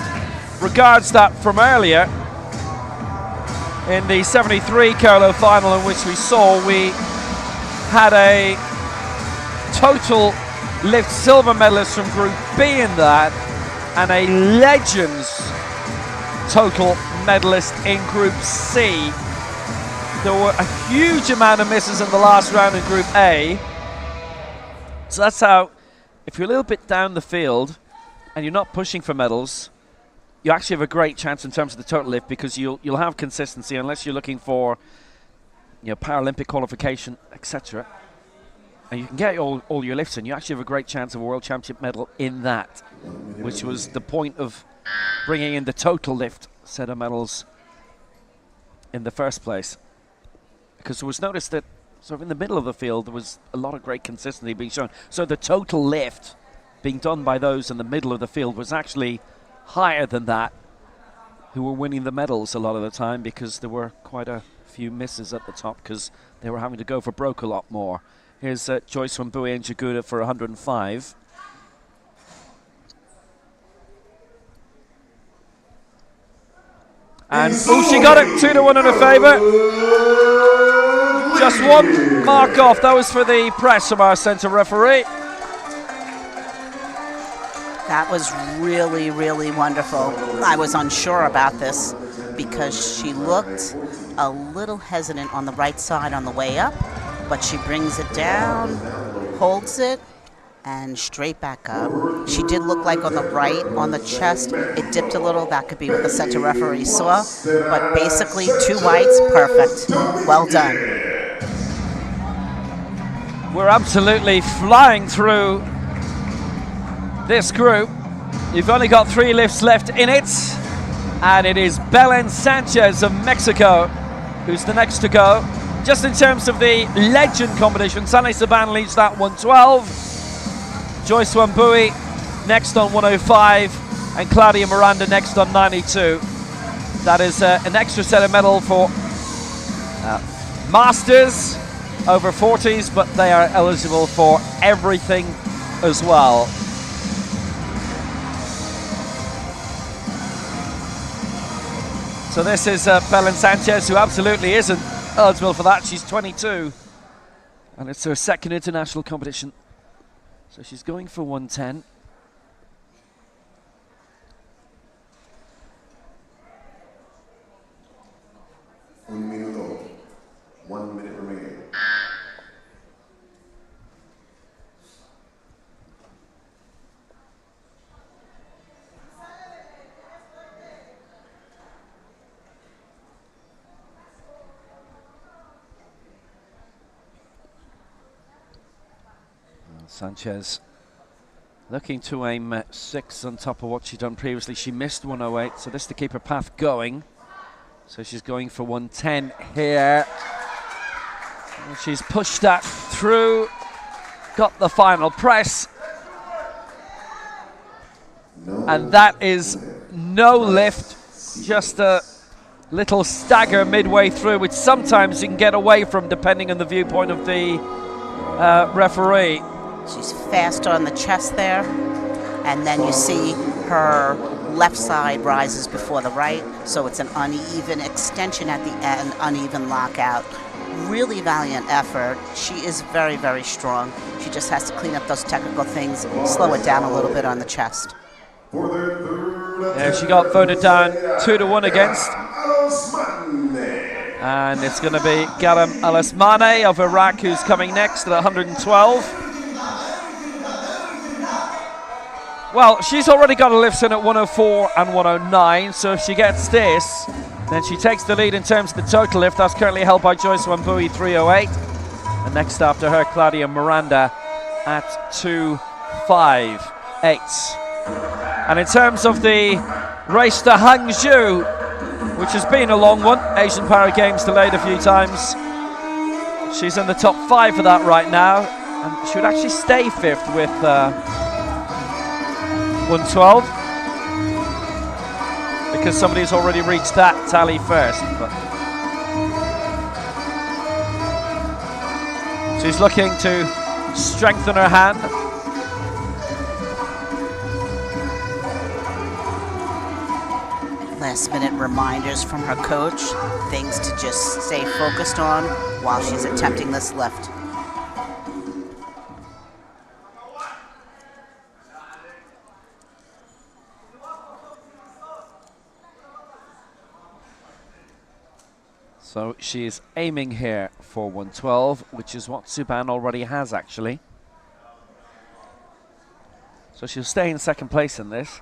regards that from earlier. In the 73 kilo final in which we saw, we had a total lift silver medalist from Group B in that, and a Legends total medalist in Group C. There were a huge amount of misses in the last round in Group A. So that's how, if you're a little bit down the field and you're not pushing for medals, you actually have a great chance in terms of the total lift, because you'll have consistency unless you're looking for, you know, Paralympic qualification, etc. And you can get all your lifts in. You actually have a great chance of a World Championship medal in that, which was the point of bringing in the total lift set of medals in the first place. Because it was noticed that sort of in the middle of the field there was a lot of great consistency being shown. So the total lift being done by those in the middle of the field was actually higher than that, who were winning the medals a lot of the time, because there were quite a few misses at the top because they were having to go for broke a lot more. Here's Joyce Wambui and Jaguna for 105. And she got it 2-1 in her favour. Just one mark off. That was for the press from our centre referee. That was really, really wonderful. I was unsure about this because she looked a little hesitant on the right side on the way up, but she brings it down, holds it, and straight back up. She did look like on the right, on the chest, it dipped a little. That could be what the center referee saw, but basically 2 whites, perfect. Well done. We're absolutely flying through this group. You've only got 3 lifts left in it, and it is Belen Sanchez of Mexico who's the next to go. Just in terms of the legend competition, Sanne Subban leads that 112. Joyce Wambui next on 105, and Claudia Miranda next on 92. That is an extra set of medal for Masters over 40s, but they are eligible for everything as well. So this is Belen Sanchez, who absolutely isn't eligible for that. She's 22, and it's her second international competition. So she's going for 110. Un minuto. 1 minute remaining. Sanchez looking to aim 6 on top of what she'd done previously. She missed 108, so this to keep her path going. So she's going for 110 here. And she's pushed that through, got the final press. And that is no lift, just a little stagger midway through, which sometimes you can get away from depending on the viewpoint of the referee. She's fast on the chest there, and then you see her left side rises before the right, so it's an uneven extension at the end, uneven lockout. Really valiant effort. She is very, very strong. She just has to clean up those technical things, slow it down a little bit on the chest. Yeah, she got voted down 2-1 against. And it's going to be Garam Alasmane of Iraq who's coming next at 112. Well, she's already got a lift in at 104 and 109, so if she gets this, then she takes the lead in terms of the total lift. That's currently held by Joyce Wambui, 308. And next after her, Claudia Miranda at 258. And in terms of the race to Hangzhou, which has been a long one, Asian Para Games delayed a few times, she's in the top 5 for that right now, and she would actually stay 5th with 112, because somebody's already reached that tally first. But she's looking to strengthen her hand. Last minute reminders from her coach, things to just stay focused on while she's attempting this lift. So she is aiming here for 112, which is what Subban already has actually. So she'll stay in second place in this.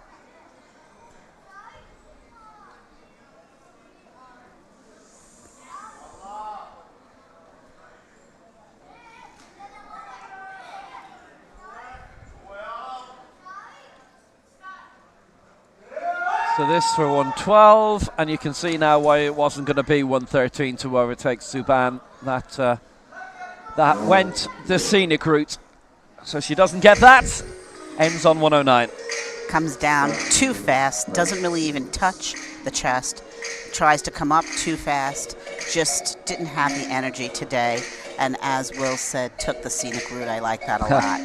So this for 112, and you can see now why it wasn't going to be 113 to overtake Subban. That went the scenic route. So she doesn't get that, ends on 109. Comes down too fast, doesn't really even touch the chest, tries to come up too fast, just didn't have the energy today, and as Will said, took the scenic route. I like that a lot.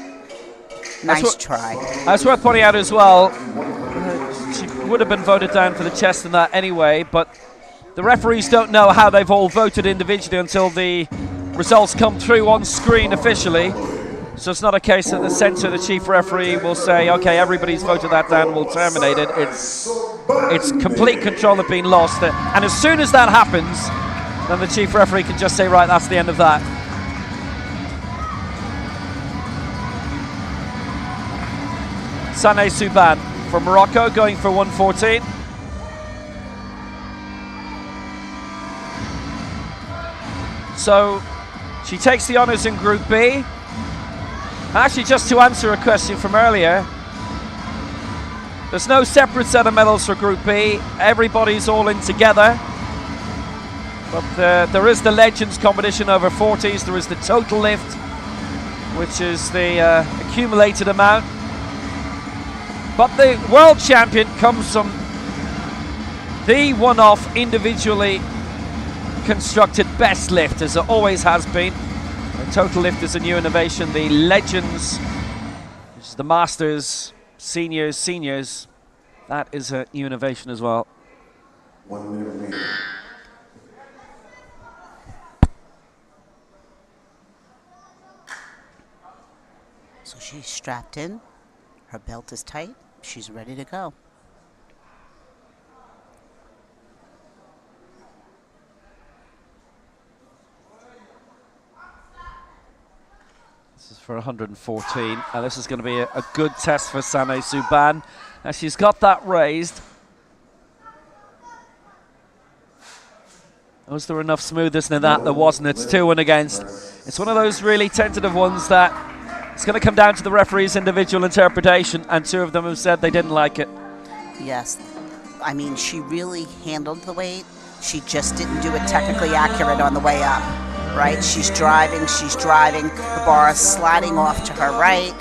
Nice try. That's worth pointing out as well. She would have been voted down for the chest in that anyway, but the referees don't know how they've all voted individually until the results come through on screen officially. So it's not a case that the censor, the chief referee, will say, okay, everybody's voted that down, we'll terminate it. It's complete control of being lost. And as soon as that happens, then the chief referee can just say, right, that's the end of that. Sanne Subban from Morocco going for 114. So she takes the honours in Group B. Actually, just to answer a question from earlier, there's no separate set of medals for Group B. Everybody's all in together. But there is the Legends competition over 40s. There is the total lift, which is the accumulated amount. But the world champion comes from the one-off individually constructed best lift, as it always has been. The total lift is a new innovation. The Legends, which is the Masters, Seniors, that is a new innovation as well. 1 minute remaining. So she's strapped in, her belt is tight, she's ready to go. This is for 114, and this is going to be a good test for Sanne Subban. Now she's got that raised. Was there enough smoothness in that? There wasn't. It's 2-1 against. It's one of those really tentative ones that it's going to come down to the referee's individual interpretation, and 2 of them have said they didn't like it. Yes, I mean, she really handled the weight. She just didn't do it technically accurate on the way up, right? She's driving, the bar is sliding off to her right.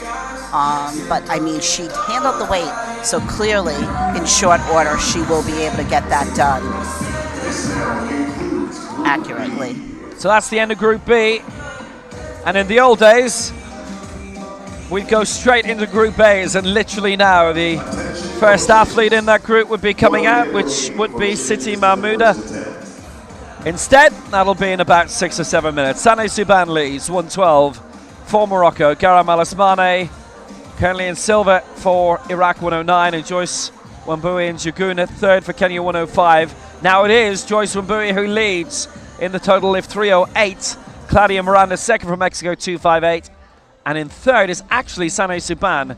But I mean, she handled the weight, so clearly, in short order, she will be able to get that done accurately. So that's the end of Group B. And in the old days, we'd go straight into Group A's, and literally now the first athlete in that group would be coming out, which would be Siti Mahmouda. Instead, that'll be in about 6 or 7 minutes. Sanne Subban leads 112 for Morocco. Garam Alasmane currently in silver for Iraq 109, and Joyce Wambui and Juguna third for Kenya 105. Now it is Joyce Wambui who leads in the total lift 308. Claudia Miranda second from Mexico 258. And in third is actually Sanne Subban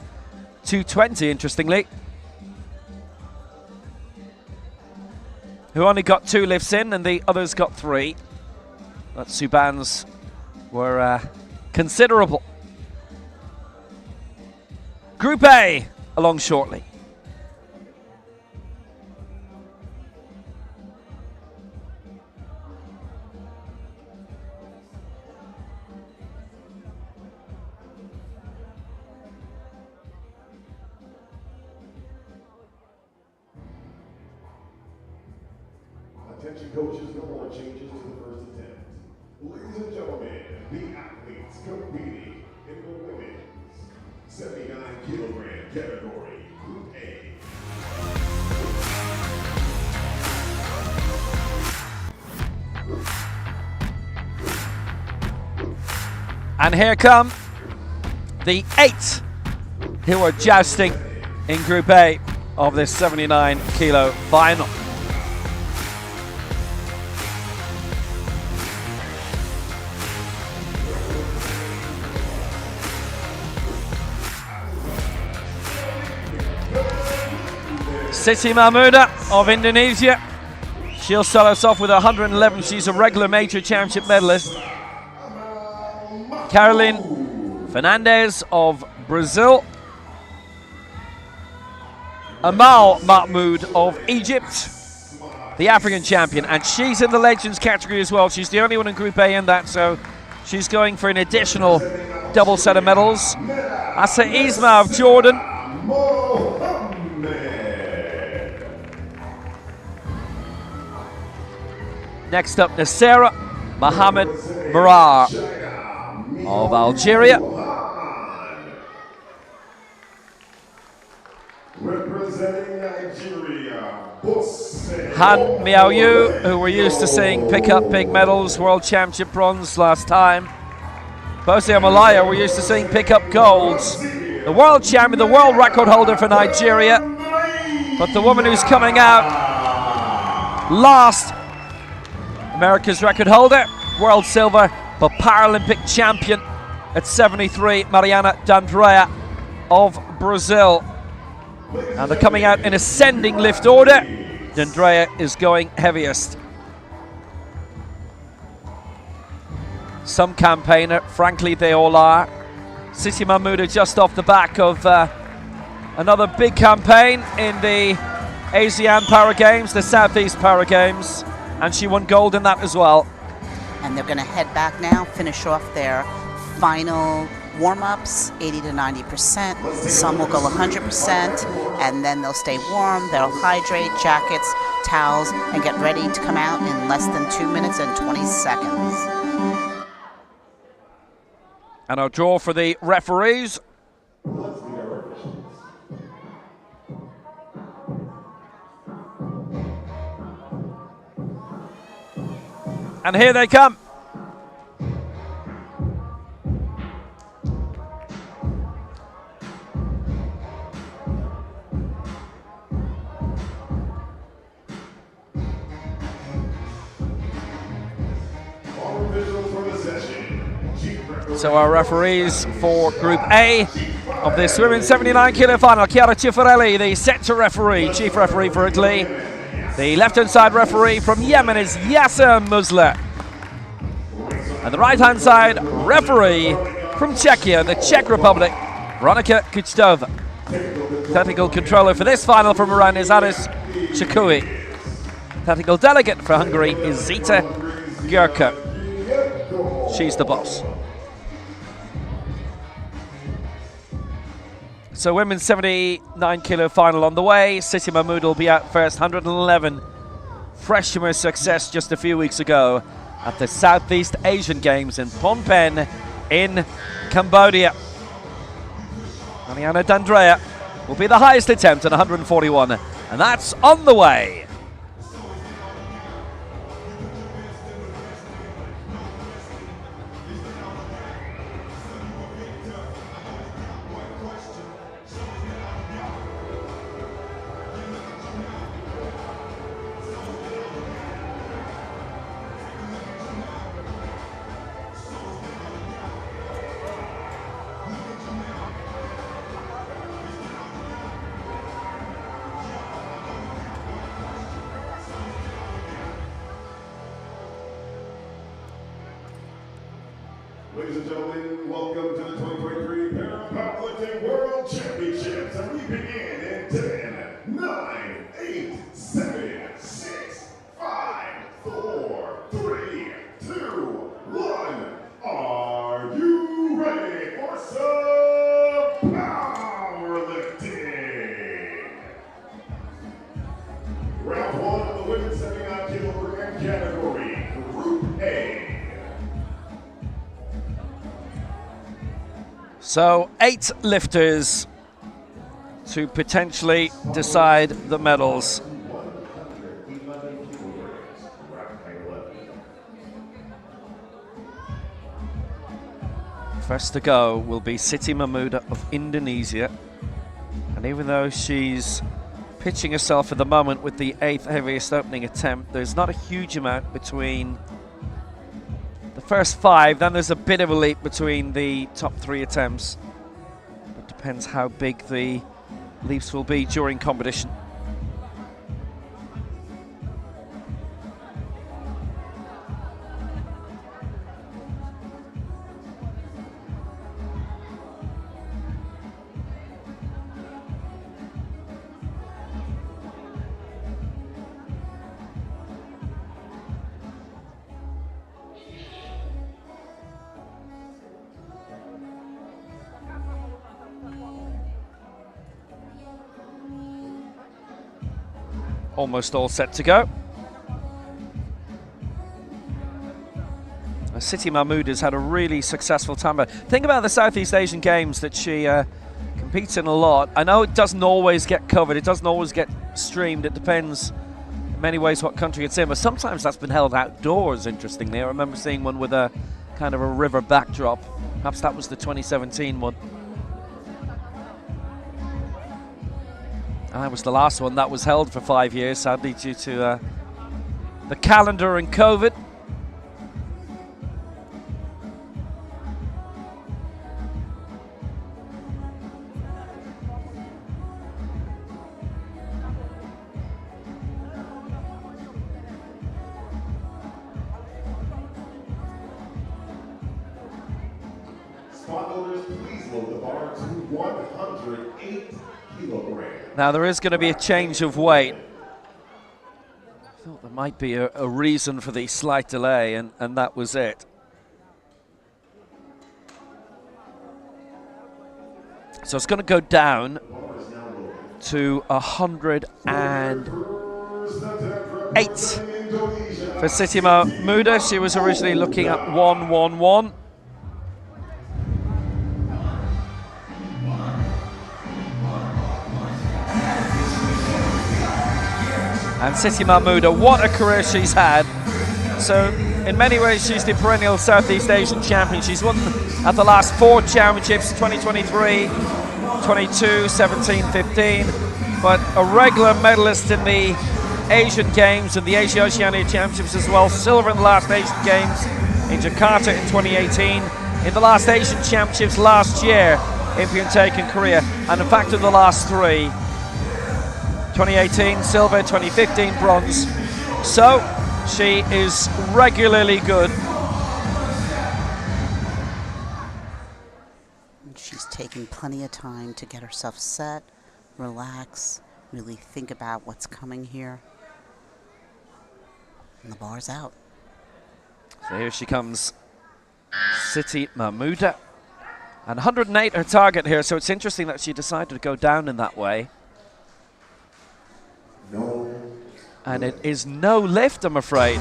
220, interestingly, who only got 2 lifts in and the others got 3. But Subban's were considerable. Group A along shortly. Attention coaches, no more changes to the first attempt. Ladies and gentlemen, the athletes competing in the women's 79 kilogram category, Group A. And here come the 8 who are jousting in Group A of this 79 kilo final. Siti Mahmouda of Indonesia. She'll start us off with 111. She's a regular major championship medalist. Caroline Fernandez of Brazil. Amal Mahmoud of Egypt, the African champion. And she's in the Legends category as well. She's the only one in Group A in that, so she's going for an additional double set of medals. Asa Isma of Jordan. Next up, Nasera Mohamed Murar of Algeria. Representing Nigeria, Han Miaoyu, who we're used to seeing pick up big medals, World Championship bronze last time. Bose Amalaya, we're used to seeing pick up golds. The world champion, the world record holder for Nigeria. But the woman who's coming out last, America's record holder, world silver, but Paralympic champion at 73, Mariana D'Andrea of Brazil. And they're coming out in ascending lift order. D'Andrea is going heaviest. Some campaigner, frankly they all are. Sissy Mahmouda just off the back of another big campaign in the ASEAN Para Games, the Southeast Para Games, and she won gold in that as well. And they're going to head back now, finish off their final warm-ups, 80 to 90%. Some will go 100%, and then they'll stay warm. They'll hydrate, jackets, towels, and get ready to come out in less than 2 minutes and 20 seconds. And our draw for the referees. And here they come. So our referees for Group A of this women's 79 kilo final, Chiara Cifarelli, the sector referee, chief referee for Italy. The left-hand side referee from Yemen is Yasser Musla. And the right-hand side referee from Czechia, the Czech Republic, Veronika Kuchtova. Technical controller for this final from Iran is Aris Chakui. Technical delegate for Hungary is Zita Gurka. She's the boss. So women's 79 kilo final on the way. Sissy Mahmouda will be out first, 111. Fresh from her success just a few weeks ago at the Southeast Asian Games in Phnom Penh in Cambodia. Mariana D'Andrea will be the highest attempt at 141, and that's on the way. Ladies and gentlemen, welcome to the 2023 Powerlifting World Championships. And we begin in 10, 9, 8, 7, 6, 5, 4, 3, 2, 1. Are you ready for some powerlifting? Round 1 of the women's 79 kilogram category, Group A. So 8 lifters to potentially decide the medals. First to go will be Siti Mahmouda of Indonesia. And even though she's pitching herself at the moment with the 8th heaviest opening attempt, there's not a huge amount between the first 5, then there's a bit of a leap between the top 3 attempts. It depends how big the leaps will be during competition. Almost all set to go. Siti Mahmouda's had a really successful time. Think about the Southeast Asian Games that she competes in a lot. I know it doesn't always get covered, it doesn't always get streamed, it depends in many ways what country it's in, but sometimes that's been held outdoors, interestingly. I remember seeing one with a kind of a river backdrop. Perhaps that was the 2017 one. And that was the last one that was held for 5 years, sadly, due to the calendar and COVID. Spot loaders, please load the bar to 108 kilograms. Now there is going to be a change of weight. I thought there might be a reason for the slight delay, and that was it. So it's going to go down to 108 for Sitima Muda. She was originally looking at 111. And Sitima Muda, what a career she's had. So in many ways she's the perennial Southeast Asian champion. She's won at the last 4 championships, 2023, 22, 17, 15, but a regular medalist in the Asian Games and the Asia Oceania Championships as well. Silver in the last Asian Games in Jakarta in 2018, in the last Asian Championships last year in Pyeongtaek in Korea, and in fact in the last 3. 2018 silver, 2015 bronze. So she is regularly good. She's taking plenty of time to get herself set, relax, really think about what's coming here. And the bar's out. So here she comes, Sitima Muda. And 108 her target here, so it's interesting that she decided to go down in that way. And it is no lift, I'm afraid.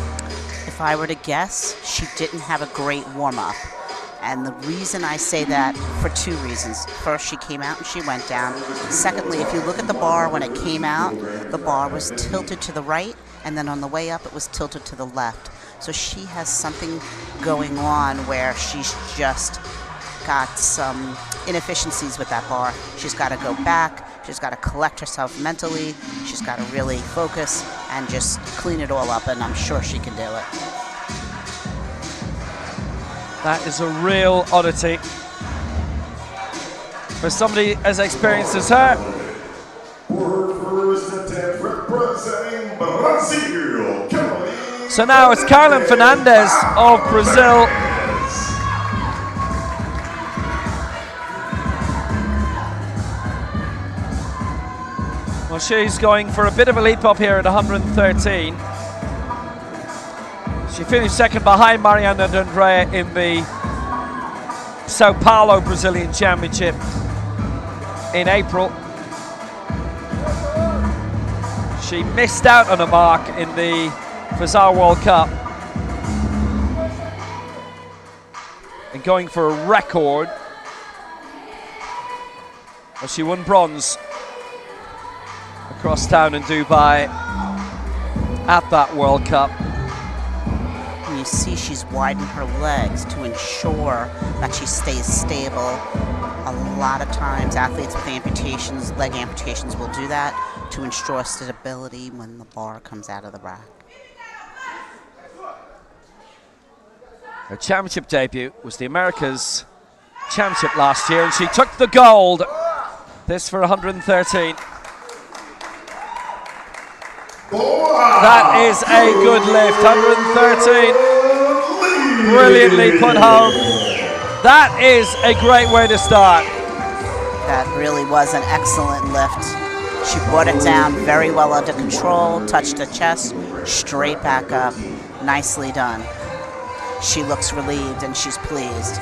If I were to guess, she didn't have a great warm-up. And the reason I say that, for 2 reasons. First, she came out and she went down. Secondly, if you look at the bar when it came out, the bar was tilted to the right, and then on the way up it was tilted to the left. So she has something going on where she's just got some inefficiencies with that bar. She's got to go back. She's got to collect herself mentally. She's got to really focus and just clean it all up, and I'm sure she can do it. That is a real oddity for somebody as experienced as her. For her first attempt, representing Brazil, Caroline. So now it's Caroline Fernandez of Brazil. Well, she's going for a bit of a leap up here at 113. She finished second behind Mariana D'Andrea in the Sao Paulo Brazilian Championship in April. She missed out on a mark in the Fazar World Cup. And going for a record. Well, she won bronze across town in Dubai at that World Cup. And you see she's widened her legs to ensure that she stays stable. A lot of times athletes with amputations, leg amputations, will do that to ensure stability when the bar comes out of the rack. Her championship debut was the Americas Championship last year, and she took the gold. This for 113. That is a good lift, 113. Brilliantly put home. That is a great way to start. That really was an excellent lift. She brought it down very well under control, touched the chest, straight back up. Nicely done. She looks relieved and she's pleased.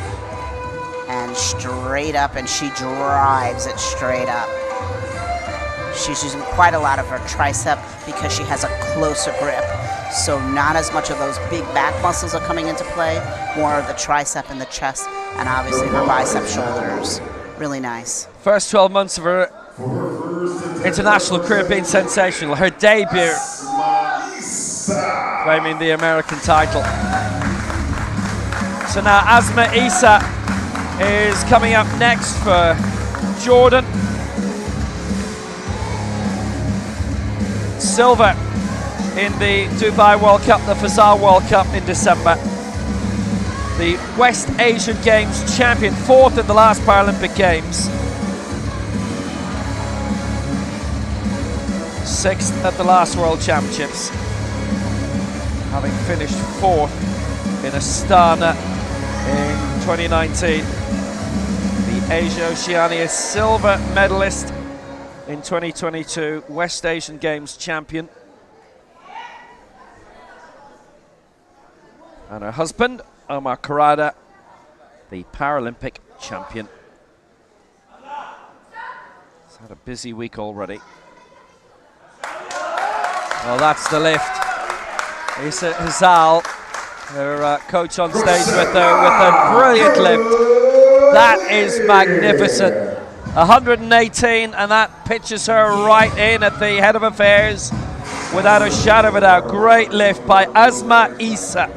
And straight up, and she drives it straight up. She's using quite a lot of her tricep because she has a closer grip. So not as much of those big back muscles are coming into play, more of the tricep and the chest, and obviously her bicep shoulders. Really nice. First 12 months of her international career being sensational. Her debut claiming the American title. So now Asma Issa is coming up next for Jordan. Silver in the Dubai World Cup, the Fazar World Cup in December. The West Asian Games champion, 4th in the last Paralympic Games. 6th at the last World Championships, having finished 4th in Astana in 2019. The Asia Oceania silver medalist in 2022, West Asian Games champion. And her husband, Omar Karada, the Paralympic champion. He's had a busy week already. Well, that's the lift. Isa Hazal, her coach on stage with a brilliant lift. That is magnificent. 118, and that pitches her right in at the head of affairs without a shadow of a doubt. Great lift by Asma Isa.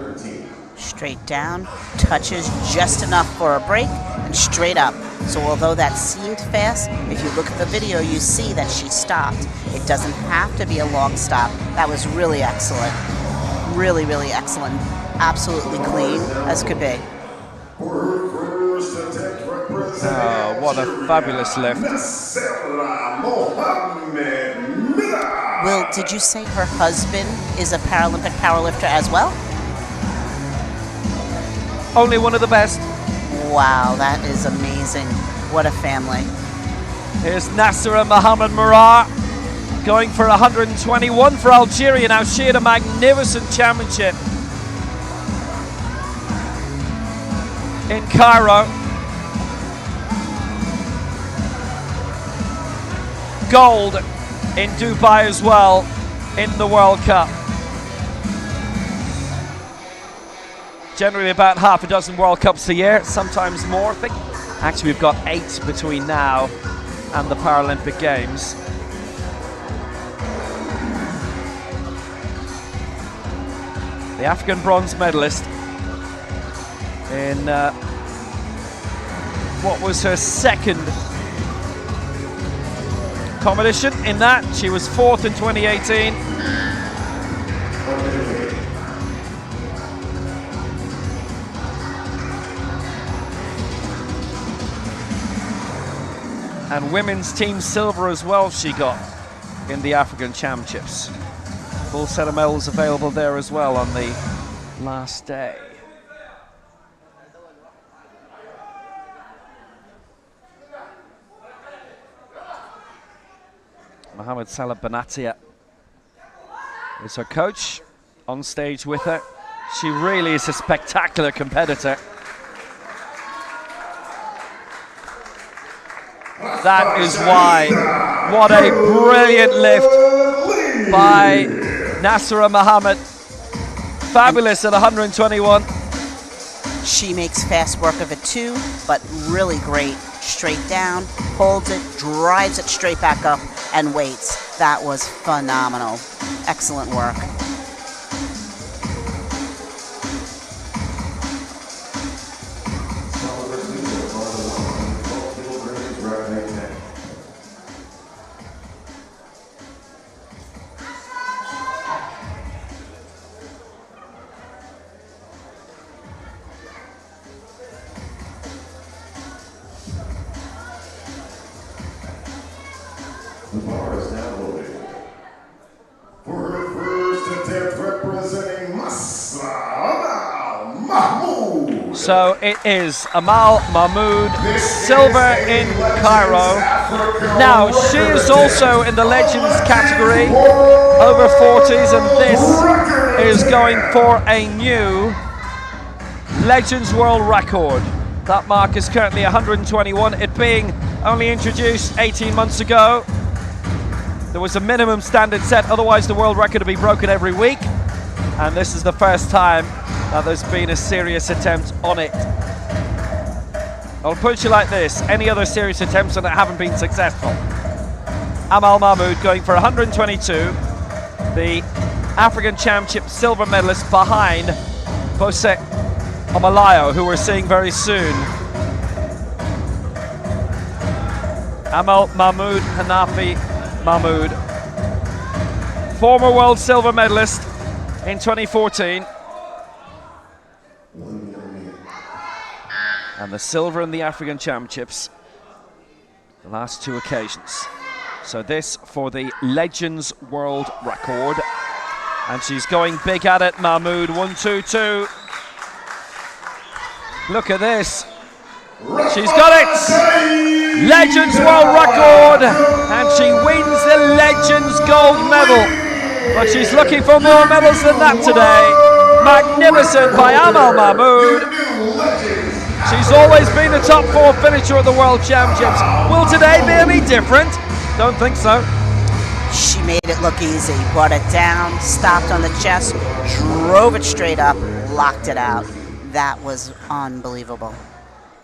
Straight down, touches just enough for a break, and straight up. So although that seemed fast, if you look at the video, you see that she stopped. It doesn't have to be a long stop. That was really excellent. Really, really excellent. Absolutely clean as could be. Oh, what a fabulous lift. Will, did you say her husband is a Paralympic powerlifter as well? Only one of the best. Wow, that is amazing. What a family. Here's Nasra Mohamed Murad going for 121 for Algeria. Now, she had a magnificent championship in Cairo. Gold in Dubai as well in the World Cup. Generally about half a dozen World Cups a year, sometimes more. I think actually we've got 8 between now and the Paralympic Games. The African bronze medalist in what was her second competition. In that, she was 4th in 2018. And women's team silver as well she got in the African Championships. Full set of medals available there as well on the last day. Mohamed Salah Benatia is her coach, on stage with her. She really is a spectacular competitor. That is why. What a brilliant lift by Nasra Mohamed. Fabulous at 121. She makes fast work of it too, but really great. Straight down, holds it, drives it straight back up, and waits. That was phenomenal. Excellent work. The bar is now loaded. For her first attempt representing Amal Mahmoud. So it is Amal Mahmoud, silver in Cairo. Now, she is also in the Legends category, over 40s, and this is going for a new Legends World Record. That mark is currently 121, it being only introduced 18 months ago. There was a minimum standard set, otherwise the world record would be broken every week. And this is the first time that there's been a serious attempt on it. I'll put you like this, any other serious attempts on it haven't been successful. Amal Mahmoud going for 122, the African Championship silver medalist behind Bose Omalayo, who we're seeing very soon. Amal Mahmoud Hanafi Mahmoud, former world silver medalist in 2014. And the silver in the African Championships, the last 2 occasions. So this for the Legends World Record. And she's going big at it, Mahmoud, 122. Look at this. She's got it! Legends World Record! And she wins the Legends Gold Medal. But she's looking for more medals than that today. Magnificent by Amal Mahmood. She's always been the top 4 finisher at the World Championships. Will today be any different? Don't think so. She made it look easy. Brought it down, stopped on the chest, drove it straight up, locked it out. That was unbelievable.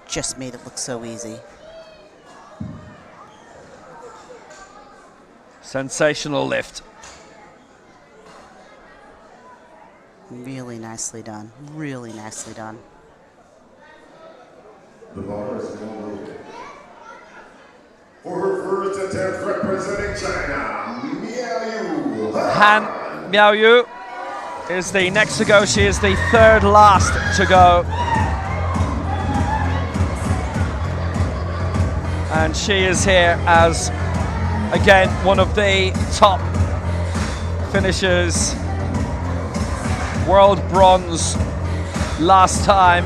Just made it look so easy. Sensational lift. Really nicely done. Really nicely done. The bar is now loaded. For her first attempt representing China, Miao Yu. Han Miao Yu is the next to go. She is the 3rd last to go. And she is here as, again, one of the top finishers. World bronze last time.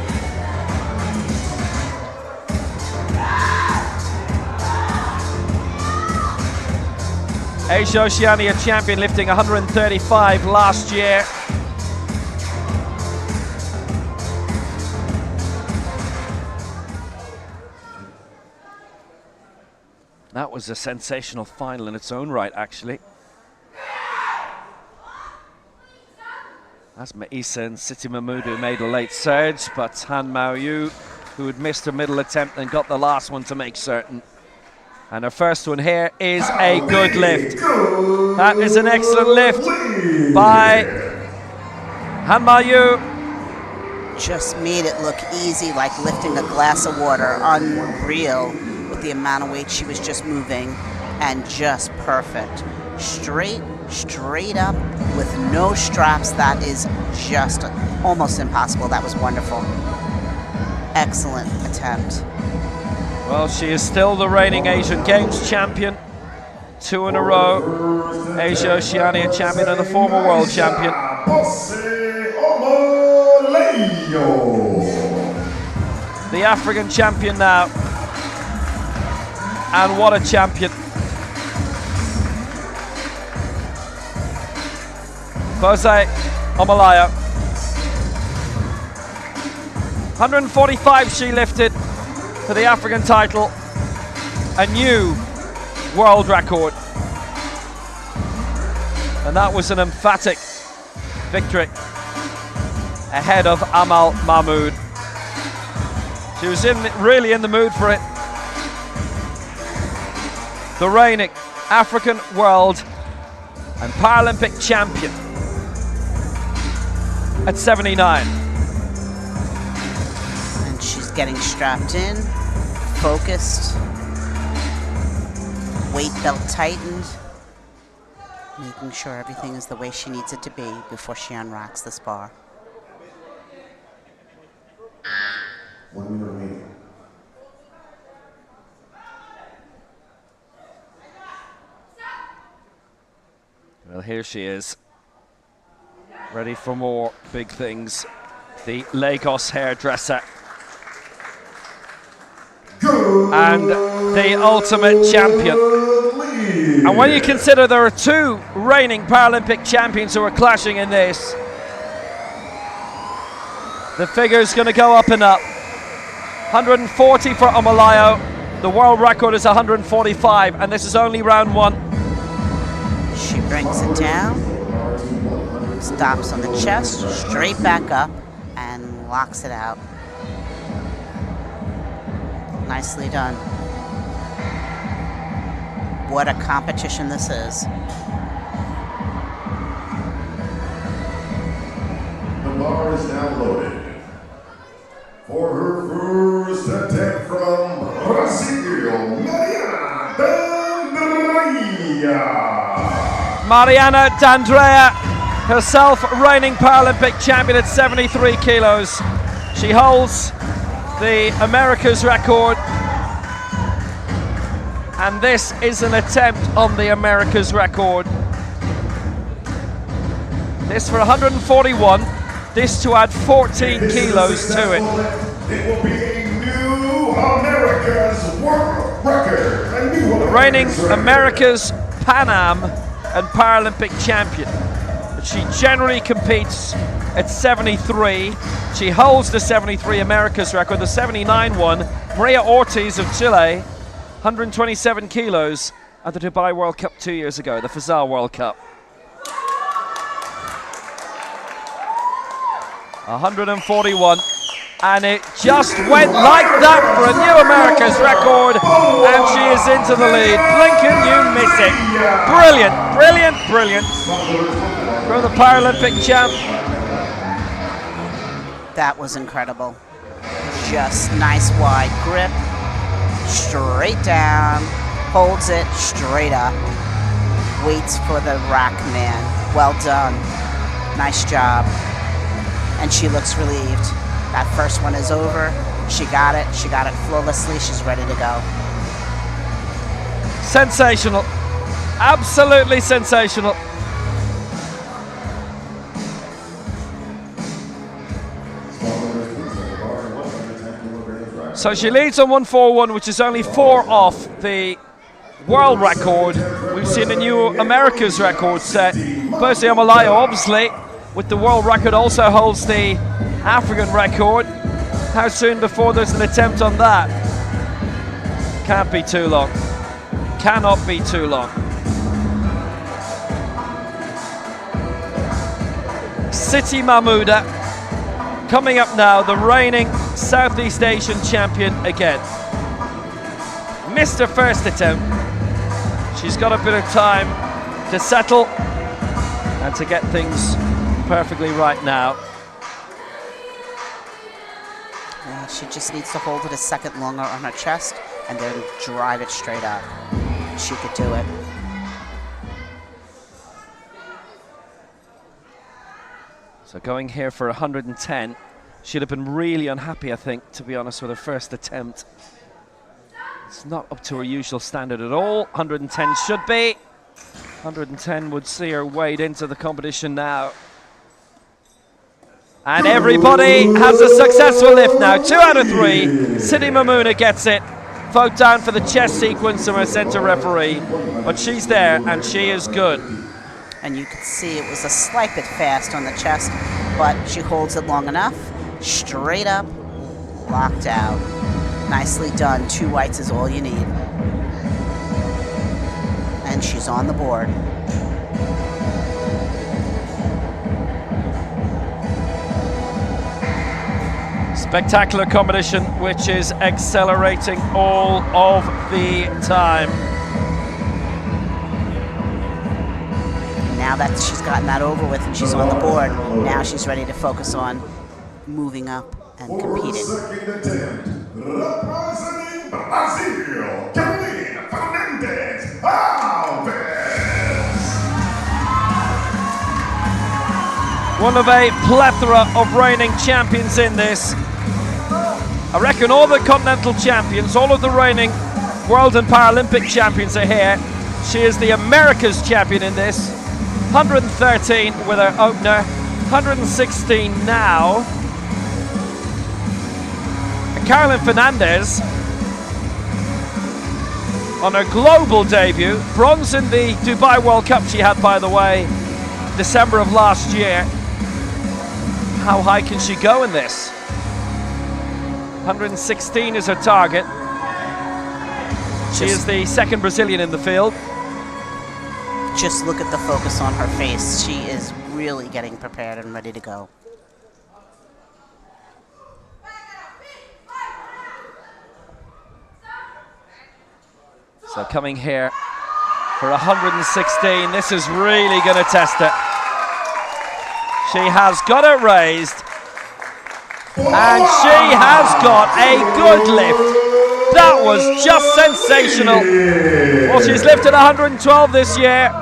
Asia Oceania champion, lifting 135 last year. That was a sensational final in its own right, actually. That's Maisa and Siti Mahmood who made a late surge, but Han Mao Yu, who had missed a middle attempt and got the last one to make certain. And her first one here is a good lift. That is an excellent lift by Han Mao Yu. Just made it look easy, like lifting a glass of water. Unreal with the amount of weight she was just moving, and just perfect. Straight up with no straps. That is just almost impossible. That was wonderful. Excellent attempt. Well, she is still the reigning Asian Games champion. 2 in a row. Asia Oceania champion and the former world champion. The African champion now. And what a champion. Bose Omalaya. 145 she lifted for the African title. A new world record. And that was an emphatic victory ahead of Amal Mahmood. She was really in the mood for it. The reigning African world and Paralympic champion at 79. And she's getting strapped in, focused, weight belt tightened, making sure everything is the way she needs it to be before she unrocks this bar. 1 minute remaining. Well, here she is, ready for more big things. The Lagos hairdresser and the ultimate champion. And when you consider there are 2 reigning Paralympic champions who are clashing in this, the figure's going to go up and up. 140 for Omalayo. The world record is 145, and this is only round 1. She brings it down, stops on the chest, straight back up, and locks it out. Nicely done. What a competition this is. The bar is now loaded. For her first attempt from Brazil, Mariana D'Andrea, herself reigning Paralympic champion at 73 kilos. She holds the America's record. And this is an attempt on the America's record. This for 141. This to add 14 kilos to it. It will be a new America's world record. The reigning America's Pan Am and Paralympic champion. But she generally competes at 73. She holds the 73 America's record, the 79 one. Maria Ortiz of Chile, 127 kilos at the Dubai World Cup 2 years ago, the Fazal World Cup. 141. And it just went like that for a new America's record, and she is into the lead. Blink and you miss it. Brilliant, brilliant, brilliant. From the Paralympic champ. That was incredible. Just nice wide grip, straight down, holds it straight up, waits for the rack man. Well done. Nice job. And she looks relieved. That first one is over. She got it flawlessly. She's ready to go. Sensational. Absolutely sensational. So she leads on 141, which is only 4 off the world record. We've seen a new America's record set. Percy Amalayo, obviously, with the world record, also holds the African record. How soon before there's an attempt on that? Can't be too long. Cannot be too long. Siti Mahmouda coming up now, the reigning Southeast Asian champion again. Missed her first attempt. She's got a bit of time to settle and to get things perfectly right now. Yeah, she just needs to hold it a second longer on her chest and then drive it straight up. She could do it. So going here for 110. She'd have been really unhappy, I think, to be honest, with her first attempt. It's not up to her usual standard at all. 110 should be. 110 would see her wade into the competition now. And everybody has a successful lift now. 2 out of 3. Siti Mahmouda gets it. Vote down for the chest sequence from her center referee. But she's there and she is good. And you can see it was a slight bit fast on the chest, but she holds it long enough. Straight up, locked out. Nicely done. 2 whites is all you need. And she's on the board. Spectacular competition, which is accelerating all of the time. Now that she's gotten that over with and she's on the board, now she's ready to focus on moving up and competing. Second attempt, representing Brazil, Carolina Fernandez Alves. One of a plethora of reigning champions in this. I reckon all the continental champions, all of the reigning world and Paralympic champions are here. She is the America's champion in this. 113 with her opener, 116 now. And Carolina Fernandez on her global debut, bronze in the Dubai World Cup she had, by the way, December of last year. How high can she go in this? 116 is her target. She is the second Brazilian in the field. Just look at the focus on her face. She is really getting prepared and ready to go. So coming here for 116, this is really going to test her. She has got it raised, and she has got a good lift. That was just sensational. Well, she's lifted 112 this year.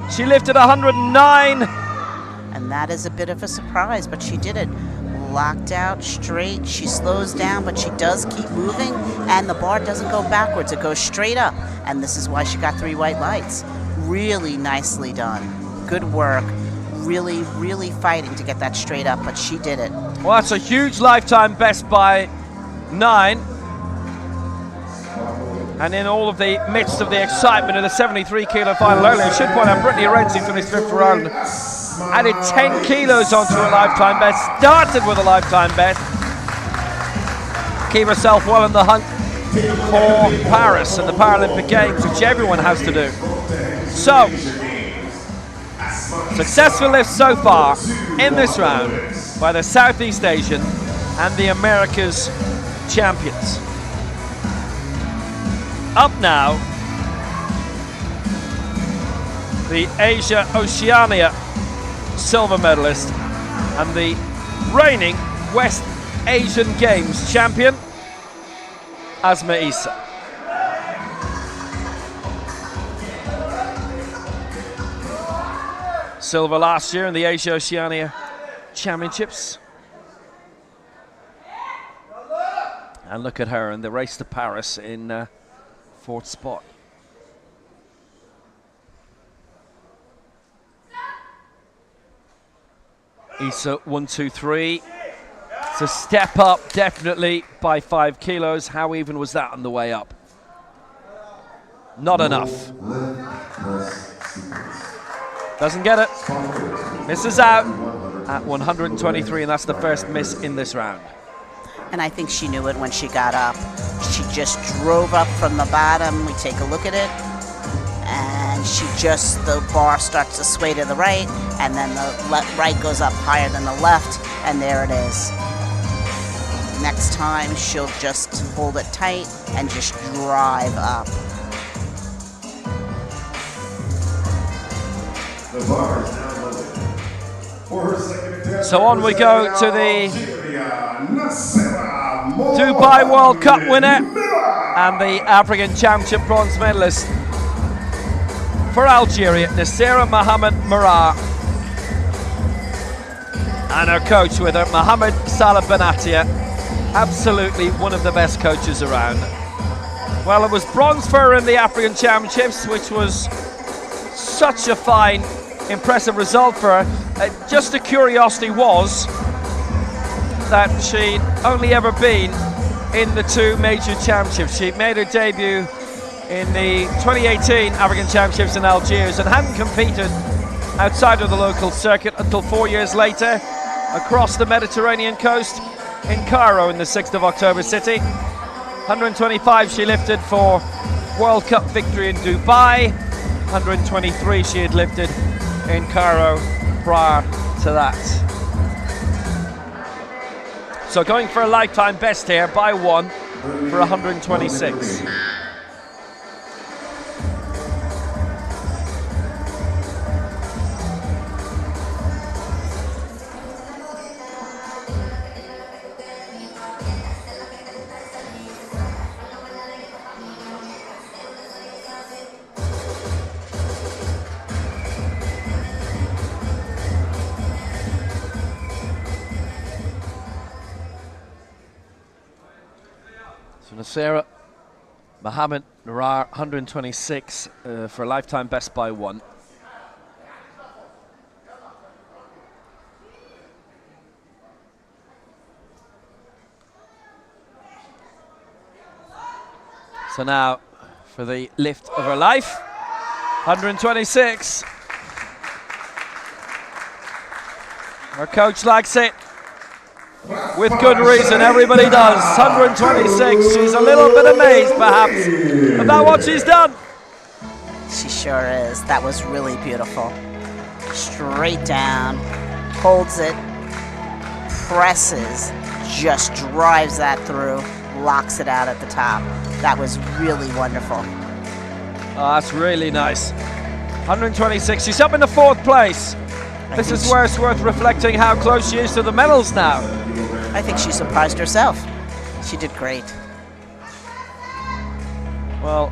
She lifted 109. And that is a bit of a surprise, but she did it. Locked out, straight. She slows down, but she does keep moving, and the bar doesn't go backwards. It goes straight up, and this is why she got 3 white lights. Really nicely done. Good work. Really, really fighting to get that straight up, but she did it. Well, that's a huge lifetime best by 9. And in all of the midst of the excitement of the 73 kilo final earlier, I should point out Brittany Renzi finished 5th for Ireland, added 10 kilos onto her lifetime best, started with a lifetime best, keep herself well in the hunt for Paris and the Paralympic Games, which everyone has to do. So, successful lift so far in this round by the Southeast Asian and the Americas champions. Up now, the Asia Oceania silver medalist and the reigning West Asian Games champion, Asma Isa. Silver last year in the Asia Oceania Championships. And look at her in the race to Paris in 4th spot. Isa 1, 2, 3. It's a step up, definitely, by 5 kilos. How even was that on the way up? Not enough. Doesn't get it. Misses out at 123, and that's the first miss in this round. And I think she knew it when she got up. She just drove up from the bottom. We take a look at it. And the bar starts to sway to the right, and then the right goes up higher than the left, and there it is. Next time, she'll just hold it tight and just drive up. The bar is now loaded. For her second attempt, So on we go to the Dubai World Cup winner and the African Championship bronze medalist for Algeria, Nasira Mohamed Merah, and her coach with her, Mohamed Salah Benatia, absolutely one of the best coaches around. Well, it was bronze for her in the African Championships, which was such a fine, impressive result for her. Just a curiosity was that she'd only ever been in the 2 major championships. She made her debut in the 2018 African Championships in Algiers and hadn't competed outside of the local circuit until 4 years later across the Mediterranean coast in Cairo in the 6th of October city. 125 she lifted for World Cup victory in Dubai. 123 she had lifted in Cairo prior to that. So going for a lifetime best here by 1 for 126. Nasira Mohamed Merah, 126 for a lifetime best by 1. So now for the lift of her life, 126. Her coach likes it. With good reason, everybody does. 126. She's a little bit amazed, perhaps, about what she's done. She sure is. That was really beautiful. Straight down, holds it, presses, just drives that through, locks it out at the top. That was really wonderful. Oh, that's really nice. 126. She's up in the 4th place. This is where it's worth reflecting how close she is to the medals now. I think she surprised herself. She did great. Well,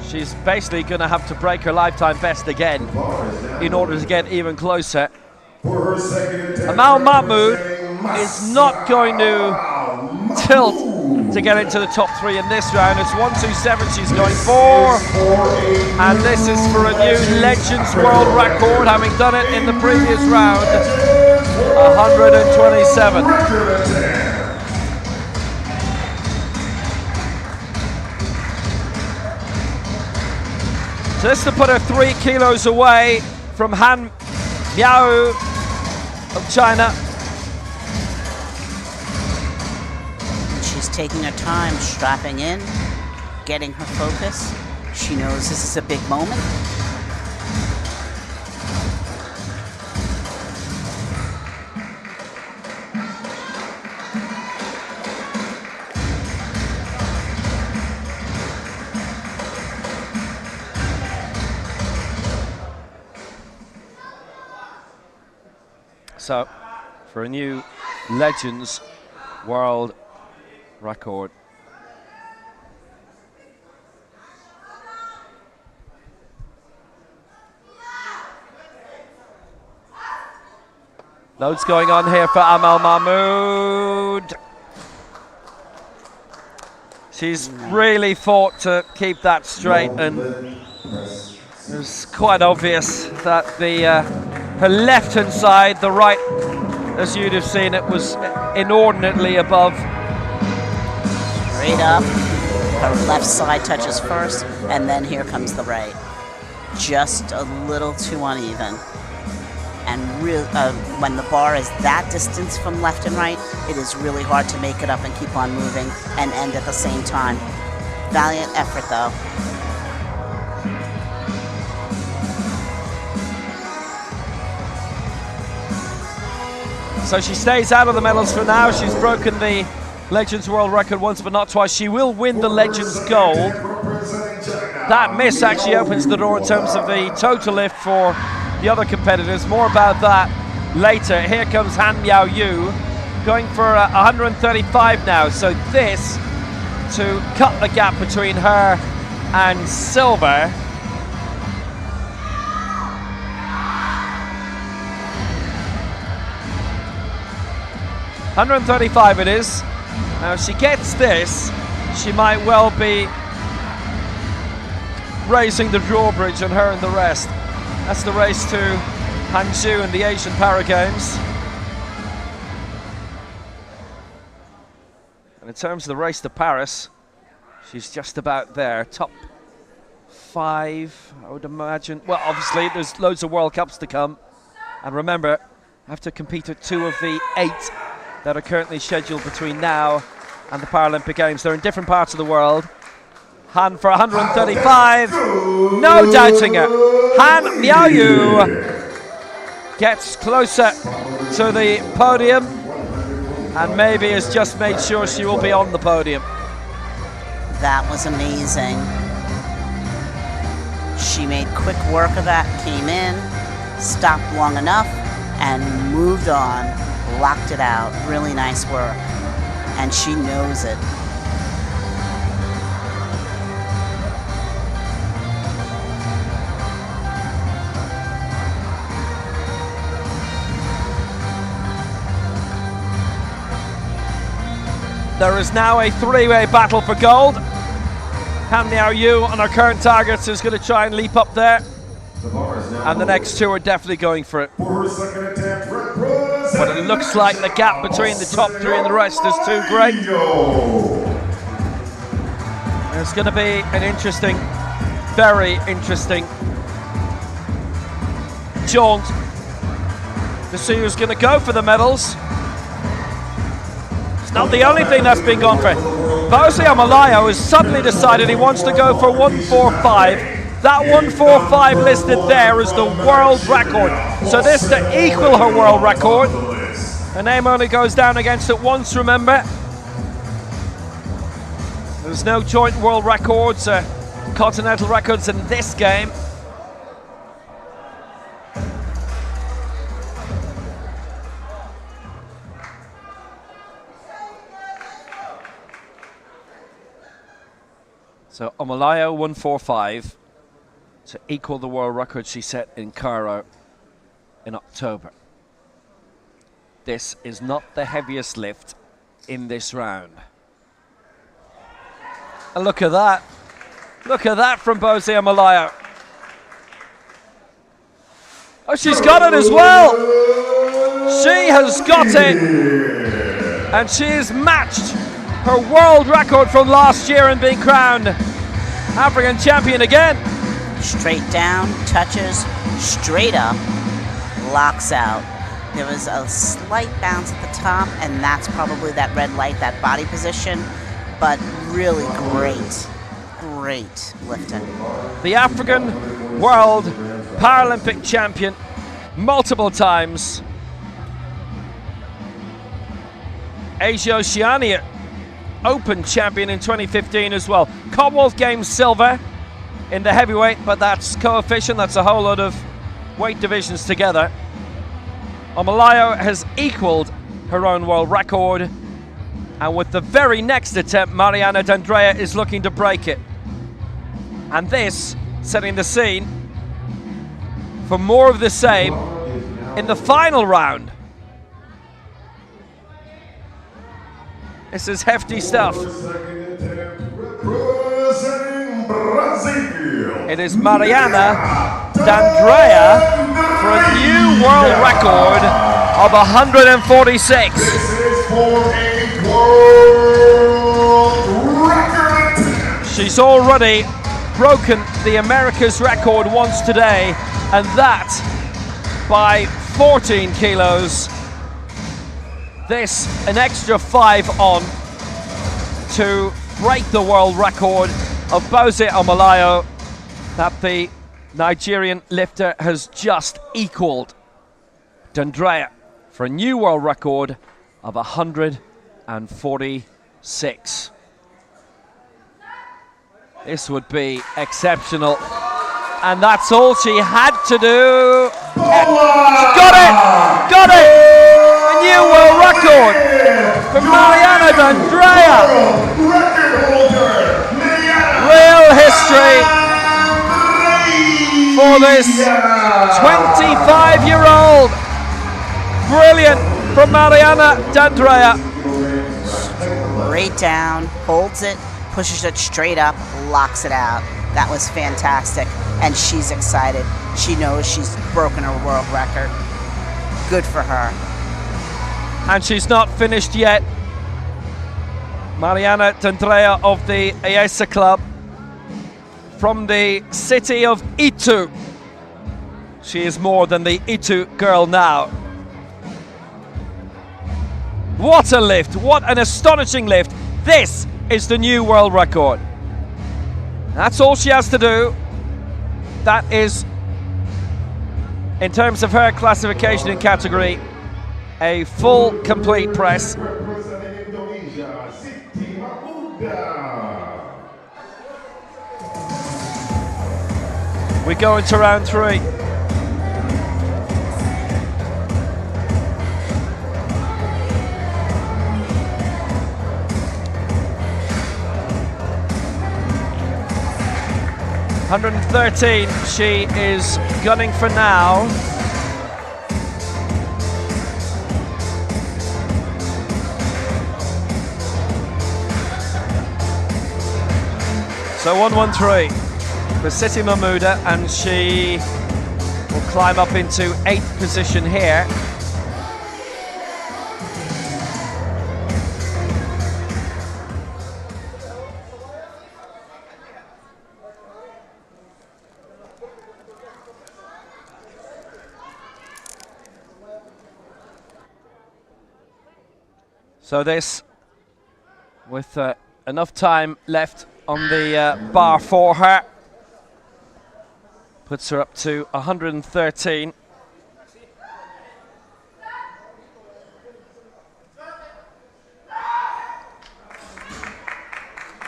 she's basically going to have to break her lifetime best again in order to get even closer. Amal Mahmoud is not going to tilt to get into the top 3 in this round. It's 127 she's going for, and this is for a new Legends World record, having done it in the previous round. 127. So this to put her 3 kilos away from Han Miao of China. She's taking her time, strapping in, getting her focus. She knows this is a big moment. So, for a new Legends World Record. Loads going on here for Amal Mahmood. She's really fought to keep that straight, and it was quite obvious that her left-hand side, the right, as you'd have seen, it was inordinately above. Straight up, her left side touches first, and then here comes the right. Just a little too uneven. And when the bar is that distance from left and right, it is really hard to make it up and keep on moving and end at the same time. Valiant effort, though. So she stays out of the medals for now. She's broken the Legends World Record once but not twice. She will win the Legends Gold. That miss actually opens the door in terms of the total lift for the other competitors. More about that later. Here comes Han Miao Yu going for 135 now. So this to cut the gap between her and silver. $135 it is. Now if she gets this, she might well be raising the drawbridge on her and the rest. That's the race to Hangzhou and the Asian Para Games. And in terms of the race to Paris, she's just about there. Top 5, I would imagine. Well, obviously, there's loads of World Cups to come. And remember, I have to compete at 2 of the 8 that are currently scheduled between now and the Paralympic Games. They're in different parts of the world. Han for 135, no doubting it. Han Miaoyu gets closer to the podium and maybe has just made sure she will be on the podium. That was amazing. She made quick work of that, came in, stopped long enough, and moved on, locked it out. Really nice work, and she knows it. There is now a 3-way battle for gold. Han Miaoyu on our current targets is going to try and leap up there. And the next 2 are definitely going for it. But it looks like the gap between the top 3 and the rest is too great. It's going to be an interesting, very interesting jaunt to see who's going to go for the medals. Not the only thing that's been gone for. Bozia Malayo has suddenly decided he wants to go for 145. That 145 listed there is the world record. So this to equal her world record. Her name only goes down against it once, remember. There's no joint world records, continental records in this game. So Omalayo 145 to equal the world record she set in Cairo in October. This is not the heaviest lift in this round. And look at that. Look at that from Bozia Malayo. Oh, she's got it as well. She has got it. And she has matched her world record from last year and being crowned African champion again. Straight down, touches, straight up, locks out. There was a slight bounce at the top, and that's probably that red light, that body position, but really great lifting. The African World Paralympic champion multiple times. Asia Oceania Open champion in 2015 as well. Commonwealth Games silver in the heavyweight, but that's coefficient, that's a whole lot of weight divisions together. Omalayo has equaled her own world record, and with the very next attempt, Mariana D'Andrea is looking to break it. And this setting the scene for more of the same in the final round. This is hefty stuff. It is Mariana D'Andrea for a new world record of 146. This is for a world record. She's already broken the America's record once today, and that by 14 kilos. This an extra 5 on to break the world record of Bose Omalayo that the Nigerian lifter has just equaled D'Andrea for a new world record of 146. This would be exceptional, and that's all she had to do. Got it! Got it! A new world record for Mariana D'Andrea. Real history for this 25-year-old. Brilliant from Mariana D'Andrea. Straight down, holds it, pushes it straight up, locks it out. That was fantastic, and she's excited. She knows she's broken her world record. Good for her. And she's not finished yet. Mariana D'Andrea of the AESA Club from the city of Itu. She is more than the Itu girl now. What a lift, what an astonishing lift. This is the new world record. That's all she has to do. That is, in terms of her classification in category, a full, complete press. Representing Indonesia, Siti Mahmuda. We go into round 3. $113 she is gunning for now. So 113 for Siti Mahmuda, and she will climb up into 8th position here. So this, with enough time left on the bar for her, puts her up to 113.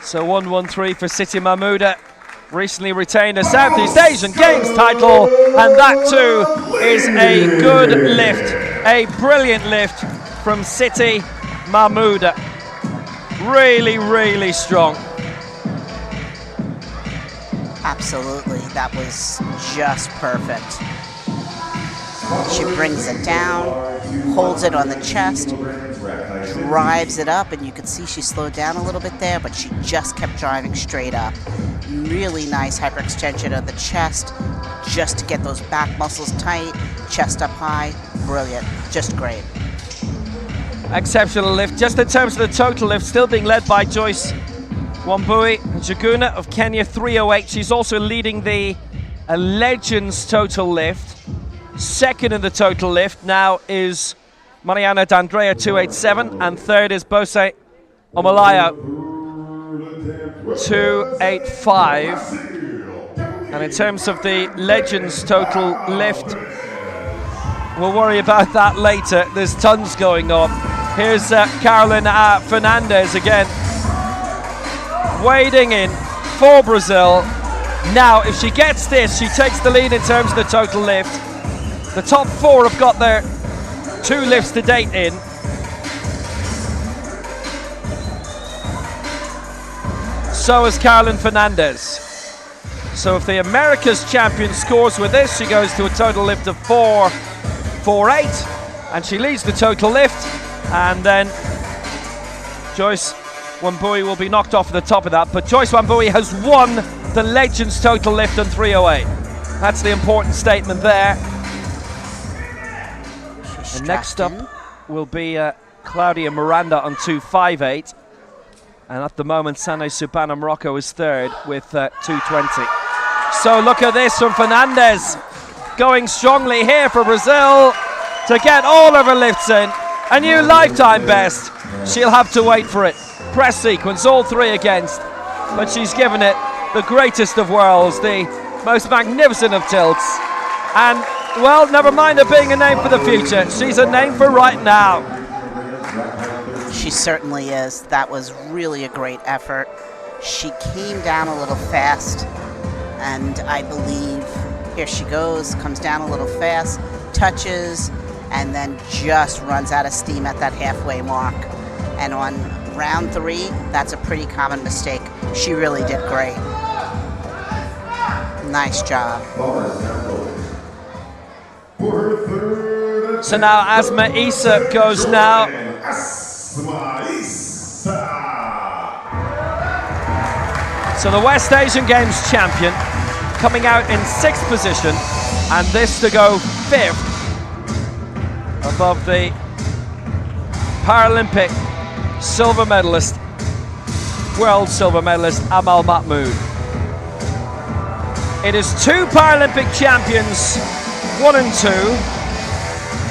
So 113 for Siti Mahmuda, recently retained a Southeast Asian Games title, and that too is a good lift, a brilliant lift from Siti Mahmuda. Really, really strong. Absolutely, that was just perfect. She brings it down, holds it on the chest, drives it up, and you can see she slowed down a little bit there, but she just kept driving straight up. Really nice hyperextension of the chest, just to get those back muscles tight, chest up high. Brilliant, just great. Exceptional lift. Just in terms of the total lift, still being led by Joyce Wambui Njuguna of Kenya, 308. She's also leading the a Legends total lift. Second in the total lift now is Mariana D'Andrea 287, and third is Bose Omalaya 285. And in terms of the Legends total lift, we'll worry about that later. There's tons going on. Here's Carolyn Fernandez again, wading in for Brazil. Now, if she gets this, she takes the lead in terms of the total lift. The top four have got their 2 lifts to date in. So has Carolyn Fernandez. So if the Americas champion scores with this, she goes to a total lift of 448, and she leads the total lift. And then Joyce Wambui will be knocked off at the top of that. But Joyce Wambui has won the Legends total lift on 308. That's the important statement there. And next up will be Claudia Miranda on 258. And at the moment, Sane Subana Morocco is third with 220. So look at this from Fernandez, going strongly here for Brazil to get all of her lifts in. A new lifetime best. She'll have to wait for it. Press sequence, all 3 against. But she's given it the greatest of whirls, the most magnificent of tilts. And, well, never mind her being a name for the future. She's a name for right now. She certainly is. That was really a great effort. She came down a little fast, and I believe, here she goes, comes down a little fast, touches, and then just runs out of steam at that halfway mark. And on round 3, that's a pretty common mistake. She really did great. Nice job. So now Asma Issa goes now. So the West Asian Games champion coming out in 6th position, and this to go 5th above the Paralympic silver medalist, world silver medalist Amal Mahmood. It is 2 Paralympic champions, 1 and 2.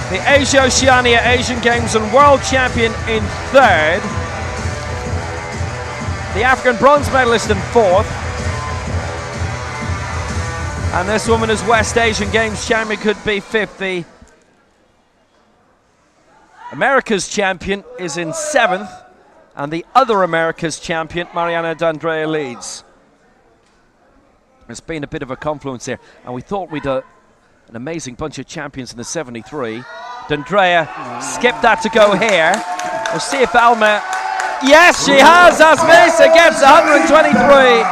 The Asia Oceania Asian Games and world champion in 3rd. The African bronze medalist in 4th. And this woman is West Asian Games champion, could be 5th. The America's champion is in 7th. And the other America's champion, Mariana D'Andrea, leads. It's been a bit of a confluence here. And we thought we'd an amazing bunch of champions in the 73. D'Andrea skipped that to go here. We'll see if Alma... Yes, she has! Asmisa gets 123.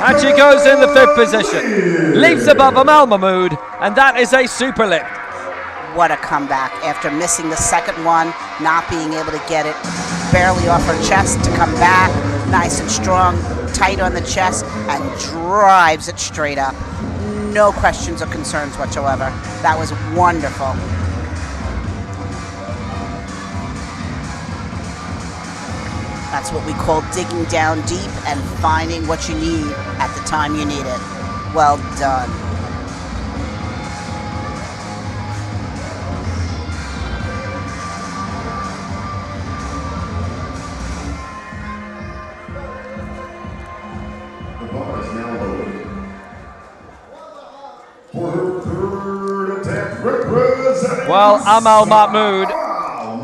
And she goes in the 5th position. Leaps above Amal Mahmood. And that is a super lift. What a comeback. After missing the second one, not being able to get it barely off her chest, to come back nice and strong, tight on the chest, and drives it straight up. No questions or concerns whatsoever. That was wonderful. That's what we call digging down deep and finding what you need at the time you need it. Well done. The bar is now loaded. For her 3rd attempt, representing... Well, Amal Mahmood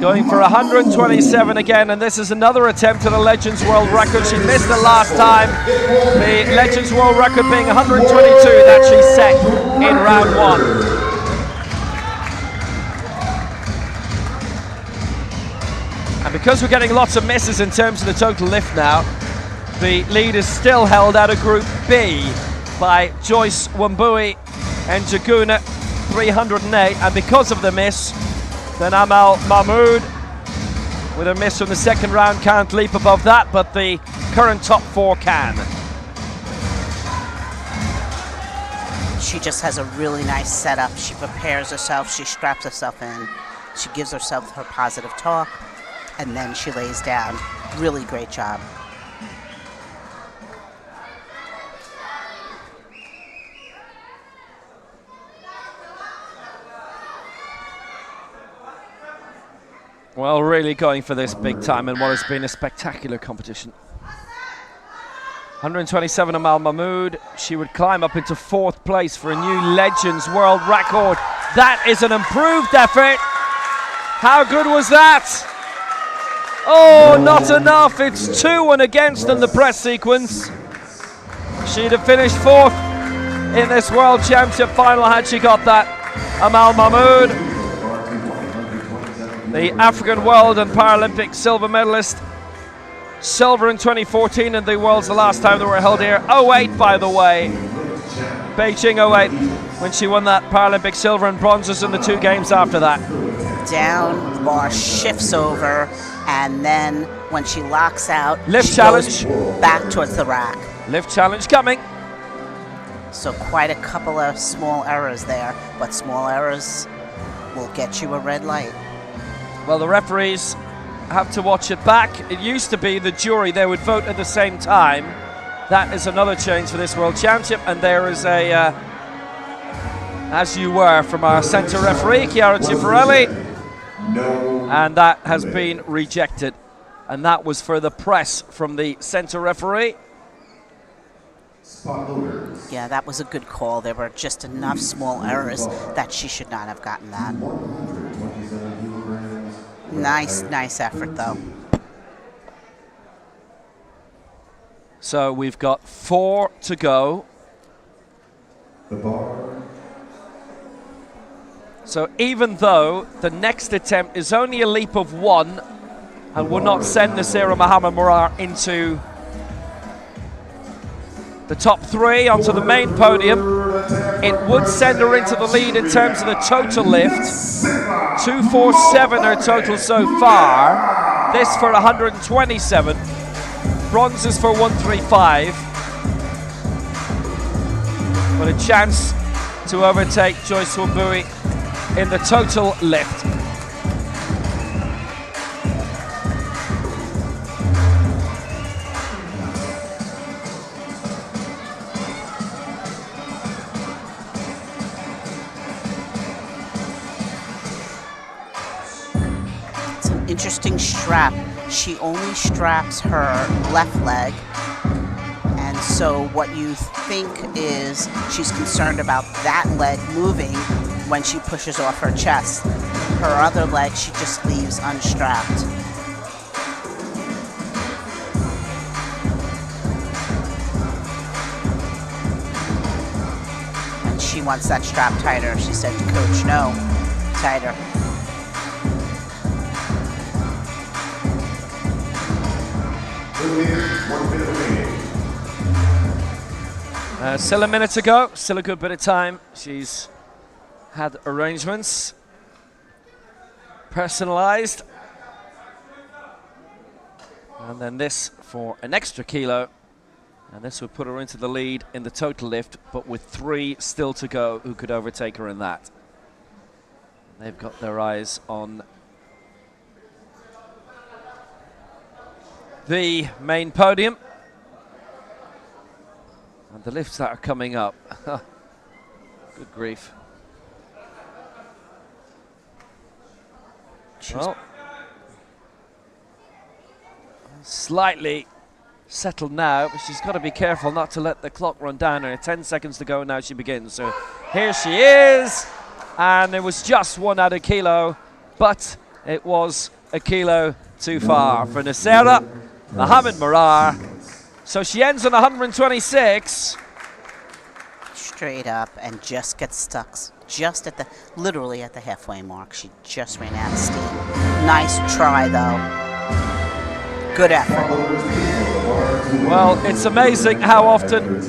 going for 127 again, and this is another attempt at a Legends World Record. She missed it last time. The Legends World Record being 122 that she set in round 1. And because we're getting lots of misses in terms of the total lift now, the lead is still held out of Group B by Joyce Wambui and Jaguna 308, and because of the miss, then Amal Mahmood, with a miss from the second round, can't leap above that, but the current top 4 can. She just has a really nice setup. She prepares herself, she straps herself in, she gives herself her positive talk, and then she lays down. Really great job. Well, really going for this big time in what has been a spectacular competition. 127 Amal Mahmood. She would climb up into 4th place for a new Legends World Record. That is an improved effort. How good was that? Oh, not enough. It's 2-1 against in the press sequence. She'd have finished 4th in this World Championship final had she got that. Amal Mahmood, the African World and Paralympic silver medalist. Silver in 2014 in the Worlds, the last time they were held here. 08, by the way. Beijing 08, when she won that Paralympic silver, and bronzes in the 2 games after that. Down, the bar shifts over, and then when she locks out, Lift she challenge. goes back towards the rack. Lift challenge coming. So quite a couple of small errors there, but small errors will get you a red light. Well, the referees have to watch it back. It used to be the jury, they would vote at the same time. That is another change for this World Championship, and there is a as you were from our centre referee, Chiara Cifarelli, and that has been rejected, and that was for the press from the centre referee. Yeah, that was a good call. There were just enough small errors that she should not have gotten that. Nice effort, though. So we've got 4 to go. So even though the next attempt is only a leap of 1 and will not send Nasira Mohammed Murar into the top 3 onto the main podium, it would send her into the lead in terms of the total lift. 247 her total so far. This for 127. Bronzes for 135. But a chance to overtake Joyce Wambui in the total lift. Interesting strap. She only straps her left leg, and so what you think is she's concerned about that leg moving when she pushes off her chest. Her other leg she just leaves unstrapped. And she wants that strap tighter. She said to Coach, no, tighter. Still a minute to go, still a good bit of time. She's had arrangements personalized. And then this for an extra kilo. And this would put her into the lead in the total lift, but with 3 still to go who could overtake her in that. They've got their eyes on the main podium. And the lifts that are coming up. Good grief. Well, slightly settled now, but she's got to be careful not to let the clock run down. Her 10 seconds to go now she begins. So here she is. And it was just 1 added kilo, but it was a kilo too far for Nasira Mohammed Murar. So she ends on 126. Straight up and just gets stuck just at the, literally at the halfway mark. She just ran out of steam. Nice try though. Good effort. Well, it's amazing how often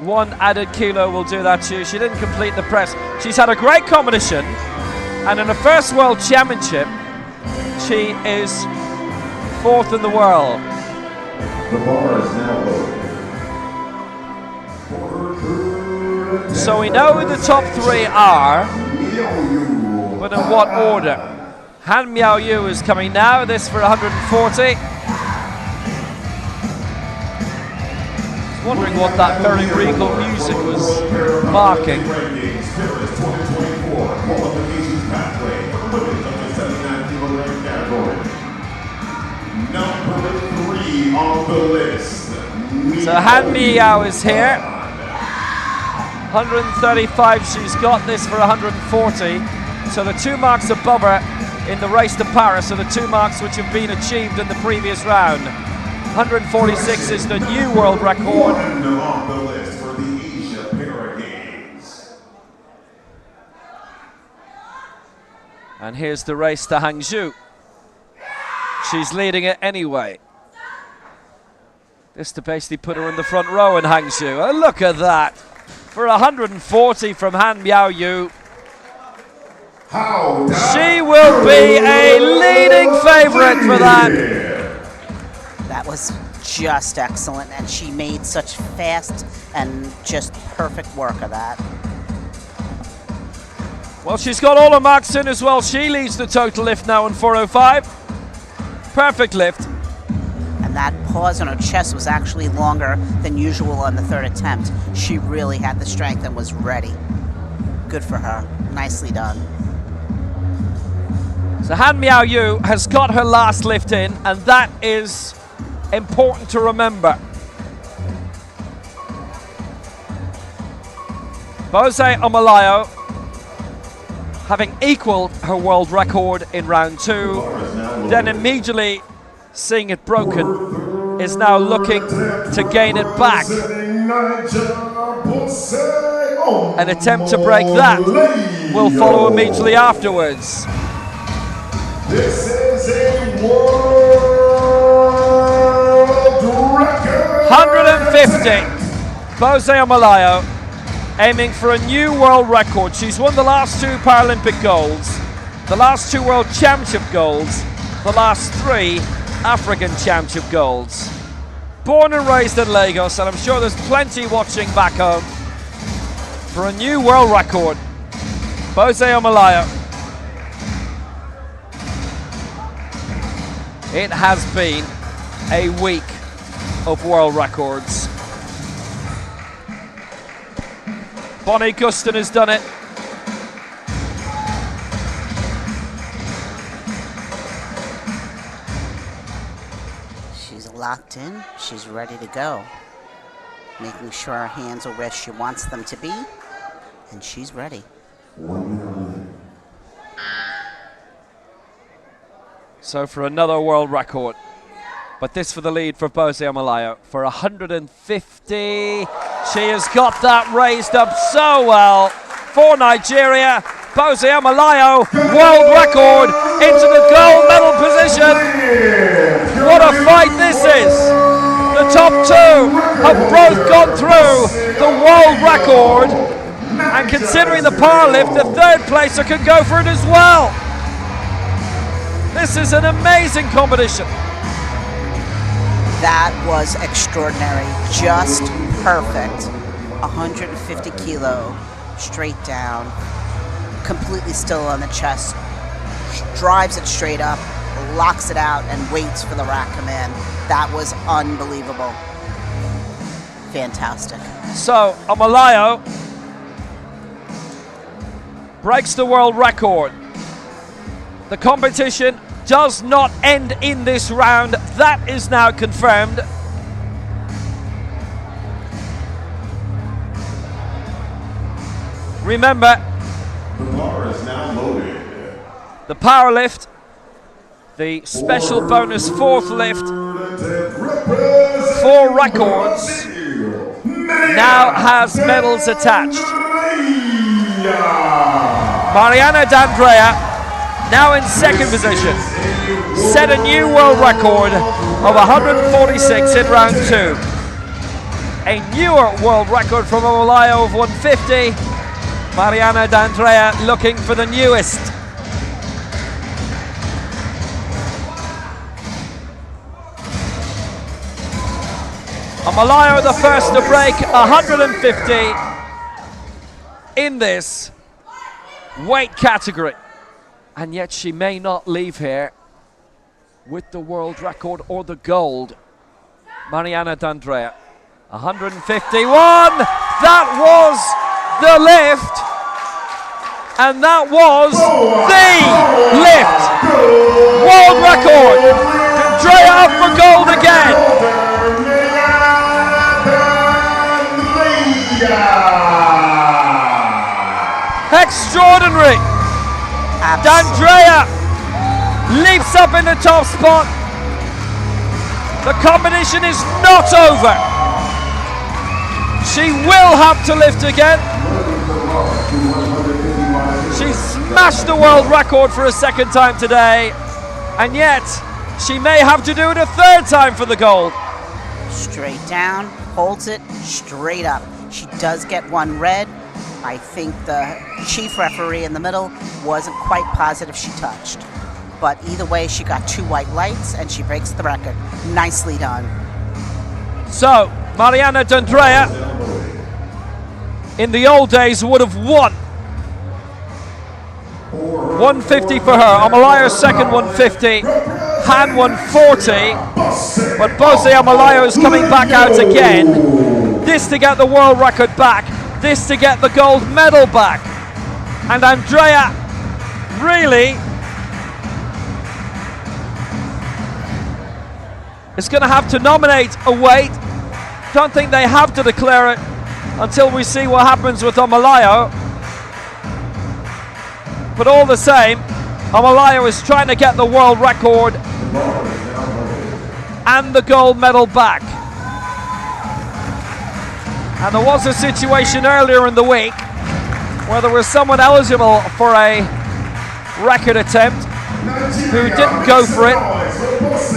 1 added kilo will do that to you. She didn't complete the press. She's had a great competition, and in her first World Championship, she is 4th in the world. The bar is now open. So we know who the top 3 are, but in what order? Han Miao Yu is coming now, this for 140. Wondering what that very regal music was marking. on the list. So Han Miao is here. 135, she's got this for 140. So the 2 marks above her in the race to Paris are the 2 marks which have been achieved in the previous round. 146 is the new world record. And on the list for the Asia Para Games. And here's the race to Hangzhou. She's leading it anyway. This to basically put her in the front row in Hangzhou. Oh, look at that. For 140 from Han Miaoyu. She will be a leading favorite for that. That was just excellent, and she made such fast and just perfect work of that. Well, she's got all her marks in as well. She leads the total lift now in 4:05. Perfect lift. And that pause on her chest was actually longer than usual on the 3rd attempt. She really had the strength and was ready. Good for her. Nicely done. So Han Miaoyu has got her last lift in, and that is important to remember. Bose Omalayo, having equaled her world record in round 2, then immediately seeing it broken, is now looking to gain it back. An attempt to break that will follow immediately afterwards. This is a world record. 150. Bose Omalayo aiming for a new world record. She's won the last 2 Paralympic golds, the last 2 World Championship golds, the last 3 African Championship golds. Born and raised in Lagos, and I'm sure there's plenty watching back home. For a new world record, Bose Omalayo. It has been a week of world records. Bonnie Guston has done it. She's locked in. She's ready to go. Making sure her hands are where she wants them to be. And she's ready. 1 minute. So for another world record. But this for the lead for Bose Omalayo for 150. She has got that raised up so well for Nigeria. Bose Omalayo, world record into the gold medal position. What a fight this is. The top 2 have both gone through the world record. And considering the power lift, the 3rd placer can go for it as well. This is an amazing competition. That was extraordinary. Just perfect. 150 kilo, straight down, completely still on the chest, drives it straight up, locks it out, and waits for the rack come in. That was unbelievable. Fantastic. So, Omalayo breaks the world record. The competition does not end in this round. That is now confirmed. Remember, The bar is now loaded. the power lift, the special bonus 4th lift, 4 records, now has medals attached. Mariana D'Andrea, now in 2nd position, set a new world record of 146 in round 2. A newer world record from Omalayo of 150. Mariana D'Andrea looking for the newest. Omalayo the first to break 150 in this weight category. And yet she may not leave here with the world record or the gold. Mariana D'Andrea, 151. That was the lift. And that was the lift. World record. D'Andrea up for gold again. Extraordinary. D'Andrea leaps up in the top spot. The competition is not over. She will have to lift again. She smashed the world record for a second time today, and yet she may have to do it a third time for the gold. Straight down, holds it, straight up. She does get one red. I think the chief referee in the middle wasn't quite positive she touched. But either way, she got 2 white lights and she breaks the record. Nicely done. So, Mariana D'Andrea, in the old days, would have won. 150 for her. Amalayo second, 150. Han 140. But Bose Amalayo is coming back out again. This to get the world record back. This to get the gold medal back. And D'Andrea really is going to have to nominate a weight. Don't think they have to declare it until we see what happens with Amalayo. But all the same, Amalayo is trying to get the world record and the gold medal back. And there was a situation earlier in the week where there was someone eligible for a record attempt who didn't go for it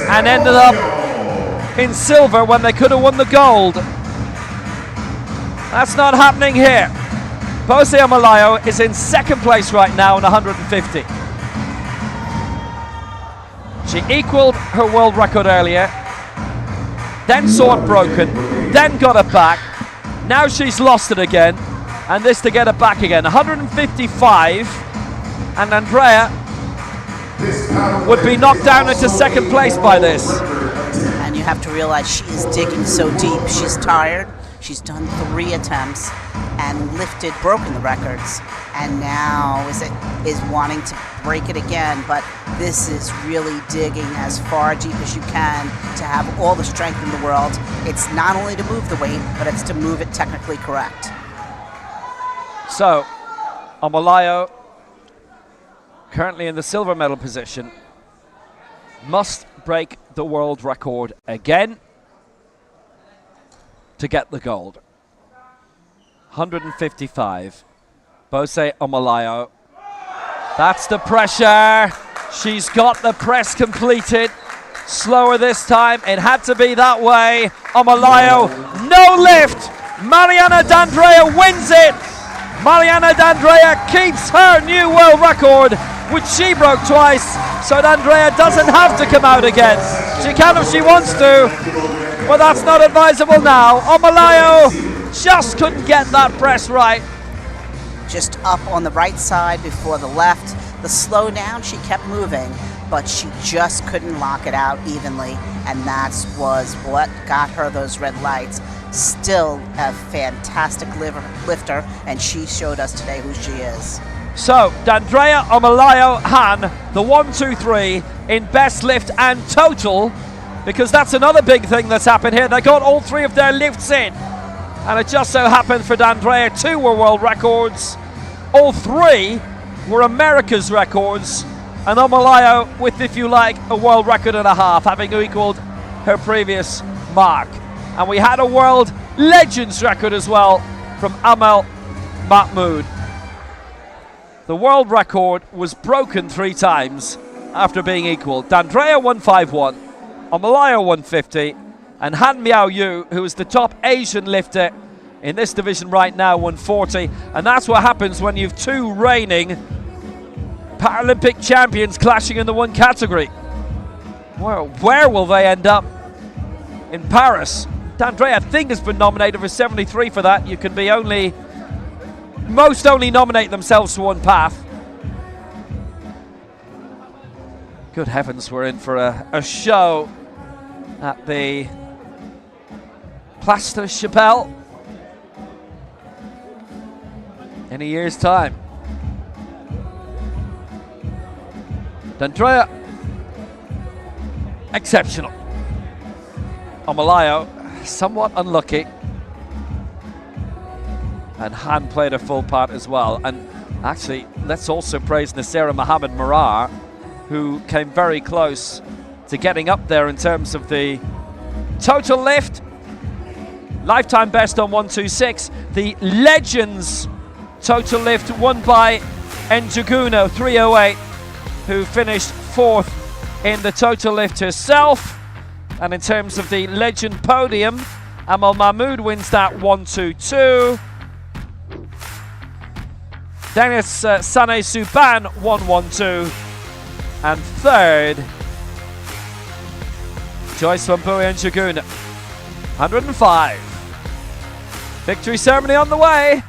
and ended up in silver when they could have won the gold. That's not happening here. Bose Amalayo is in second place right now in 150. She equaled her world record earlier, then saw it broken, then got it back. Now she's lost it again, and this to get it back again. 155, and D'Andrea would be knocked down into second place by this. And you have to realize she is digging so deep. She's tired. She's done 3 attempts and broken the records, and now is wanting to break it again. But this is really digging as far deep as you can to have all the strength in the world. It's not only to move the weight, but it's to move it technically correct. So, Amalayo, currently in the silver medal position, must break the world record again to get the gold. 155. Bose Amalayo. That's the pressure. She's got the press completed. Slower this time. It had to be that way. Amalayo, no lift. Mariana D'Andrea wins it. Mariana D'Andrea keeps her new world record, which she broke twice. So D'Andrea doesn't have to come out again. She can if she wants to, but that's not advisable now. Amalayo just couldn't get that press right. Just up on the right side before the left. The slow down, she kept moving, but she just couldn't lock it out evenly, and that was what got her those red lights. Still a fantastic lifter, and she showed us today who she is. So, D'Andrea, Amalayo, Han, the 1, 2, 3 in best lift and total, because that's another big thing that's happened here. They got all 3 of their lifts in, and it just so happened for D'Andrea 2 were world records, all 3 were America's records, and Amalayo with, if you like, a world record and a half, having equaled her previous mark. And we had a world legends record as well from Amal Mahmoud. The world record was broken 3 times after being equalled. D'Andrea 151, Amalayo 150, and Han Miao Yu, who is the top Asian lifter in this division right now, 140. And that's what happens when you've 2 reigning Paralympic champions clashing in the one category. Where will they end up? In Paris. D'Andrea, I think, has been nominated for 73 for that. You can be most only nominate themselves for one path. Good heavens, we're in for a show at the Place de Chapelle in a year's time. D'Andrea exceptional. Omalayo, somewhat unlucky. And Han played a full part as well. And actually, let's also praise Nasera Mohammed Marar, who came very close to getting up there in terms of the total lift. Lifetime best on 126. The Legends total lift won by Njuguna 308, who finished 4th in the total lift herself. And in terms of the Legend podium, Amal Mahmood wins that 122. Dennis Sane Suban 112. And 3rd, Joyce Wambui Njuguna 105. Victory ceremony on the way.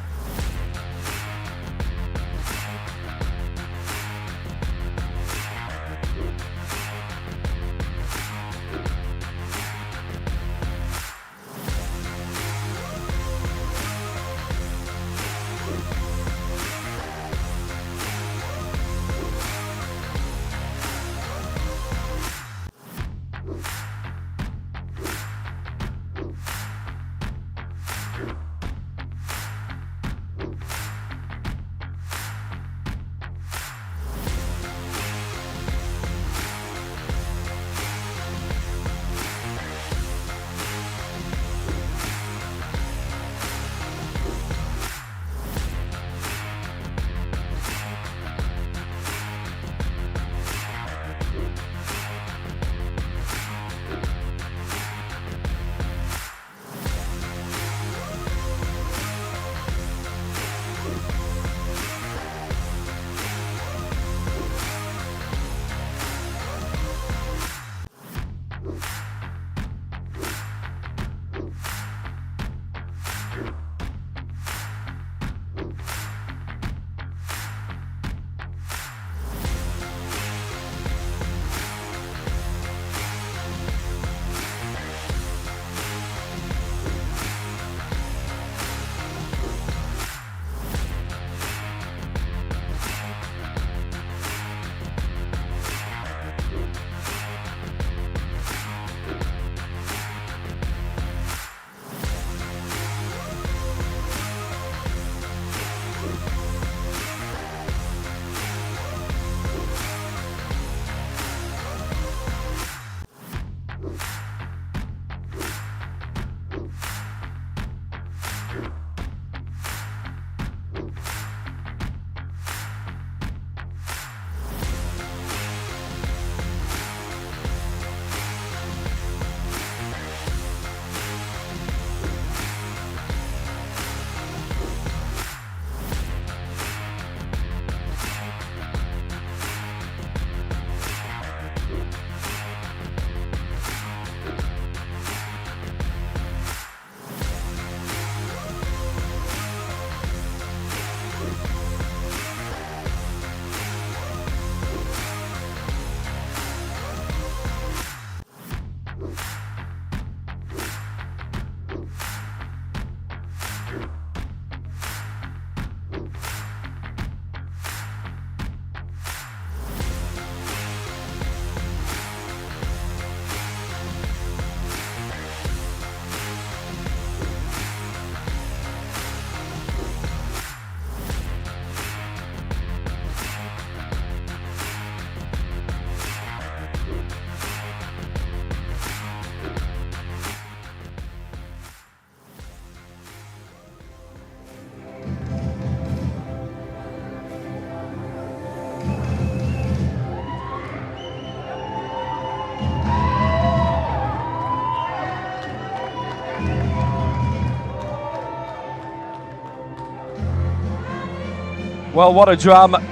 Well, what a drama.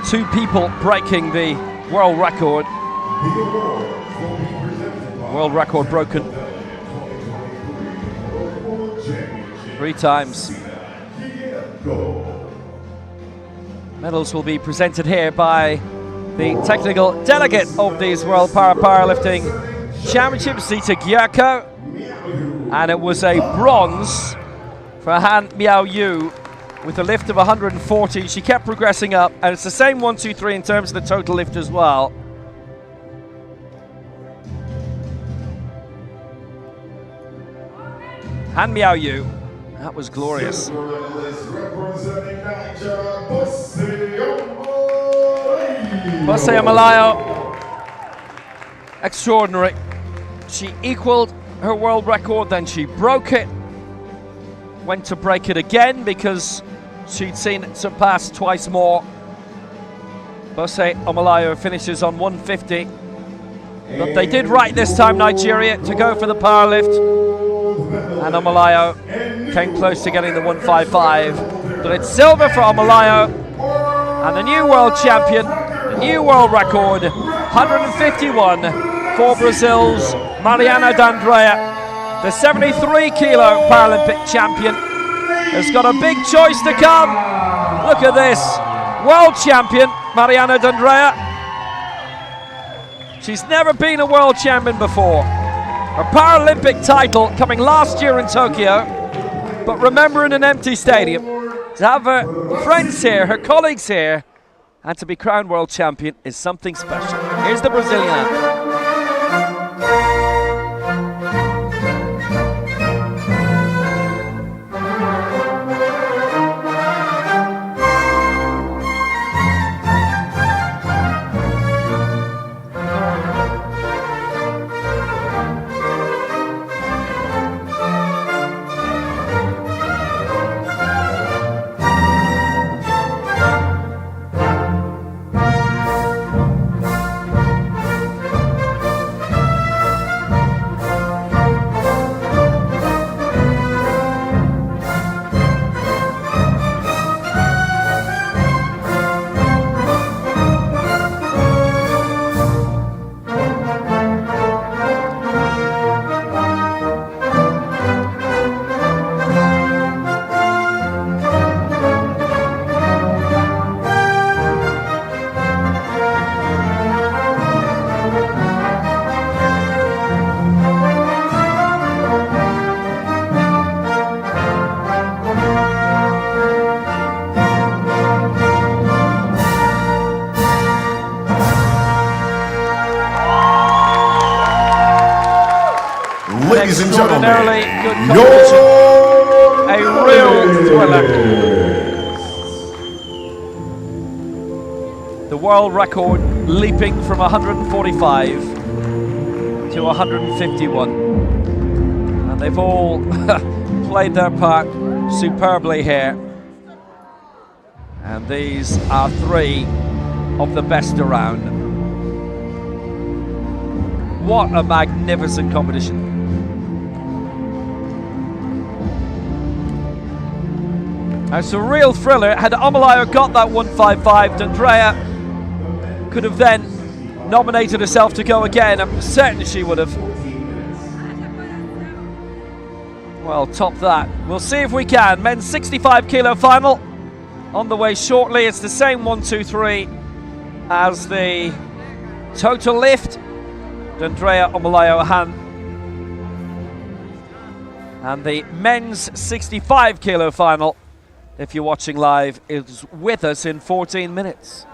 2 people breaking the world record. World record broken 3 times. Medals will be presented here by the technical delegate of these World Powerlifting Championships, Zita Gyurko. And it was a bronze for Han Miao Yu with a lift of 140. She kept progressing up, and it's the same 1, 2, 3 in terms of the total lift as well. Han Miao Yu. That was glorious. Representing Nigeria, Bose Omalayo, extraordinary. She equaled her world record, then she broke it. Went to break it again because she'd seen it surpassed twice more. Bose Omalayo finishes on 150. But they did right this time, Nigeria, to go for the power lift. And Omalayo came close to getting the 155. But it's silver for Omalayo. And the new world champion, the new world record, 151 for Brazil's Mariana D'Andrea. The 73 kilo Paralympic champion has got a big choice to come. Look at this, world champion Mariana D'Andrea. She's never been a world champion before. Her Paralympic title coming last year in Tokyo, but remember, in an empty stadium. To have her friends here, her colleagues here, and to be crowned world champion is something special. Here's the Brazilian anthem. Ladies and gentlemen, a real thriller. The world record leaping from 145 to 151. And they've all played their part superbly here. And these are three of the best around. What a magnificent competition. It's a real thriller. Had Omalayo got that 155, D'Andrea could have then nominated herself to go again. I'm certain she would have. Well, top that. We'll see if we can. Men's 65 kilo final on the way shortly. It's the same 1, 2, 3 as the total lift. D'Andrea, Omalayo, Han. And the men's 65 kilo final, if you're watching live, is with us in 14 minutes.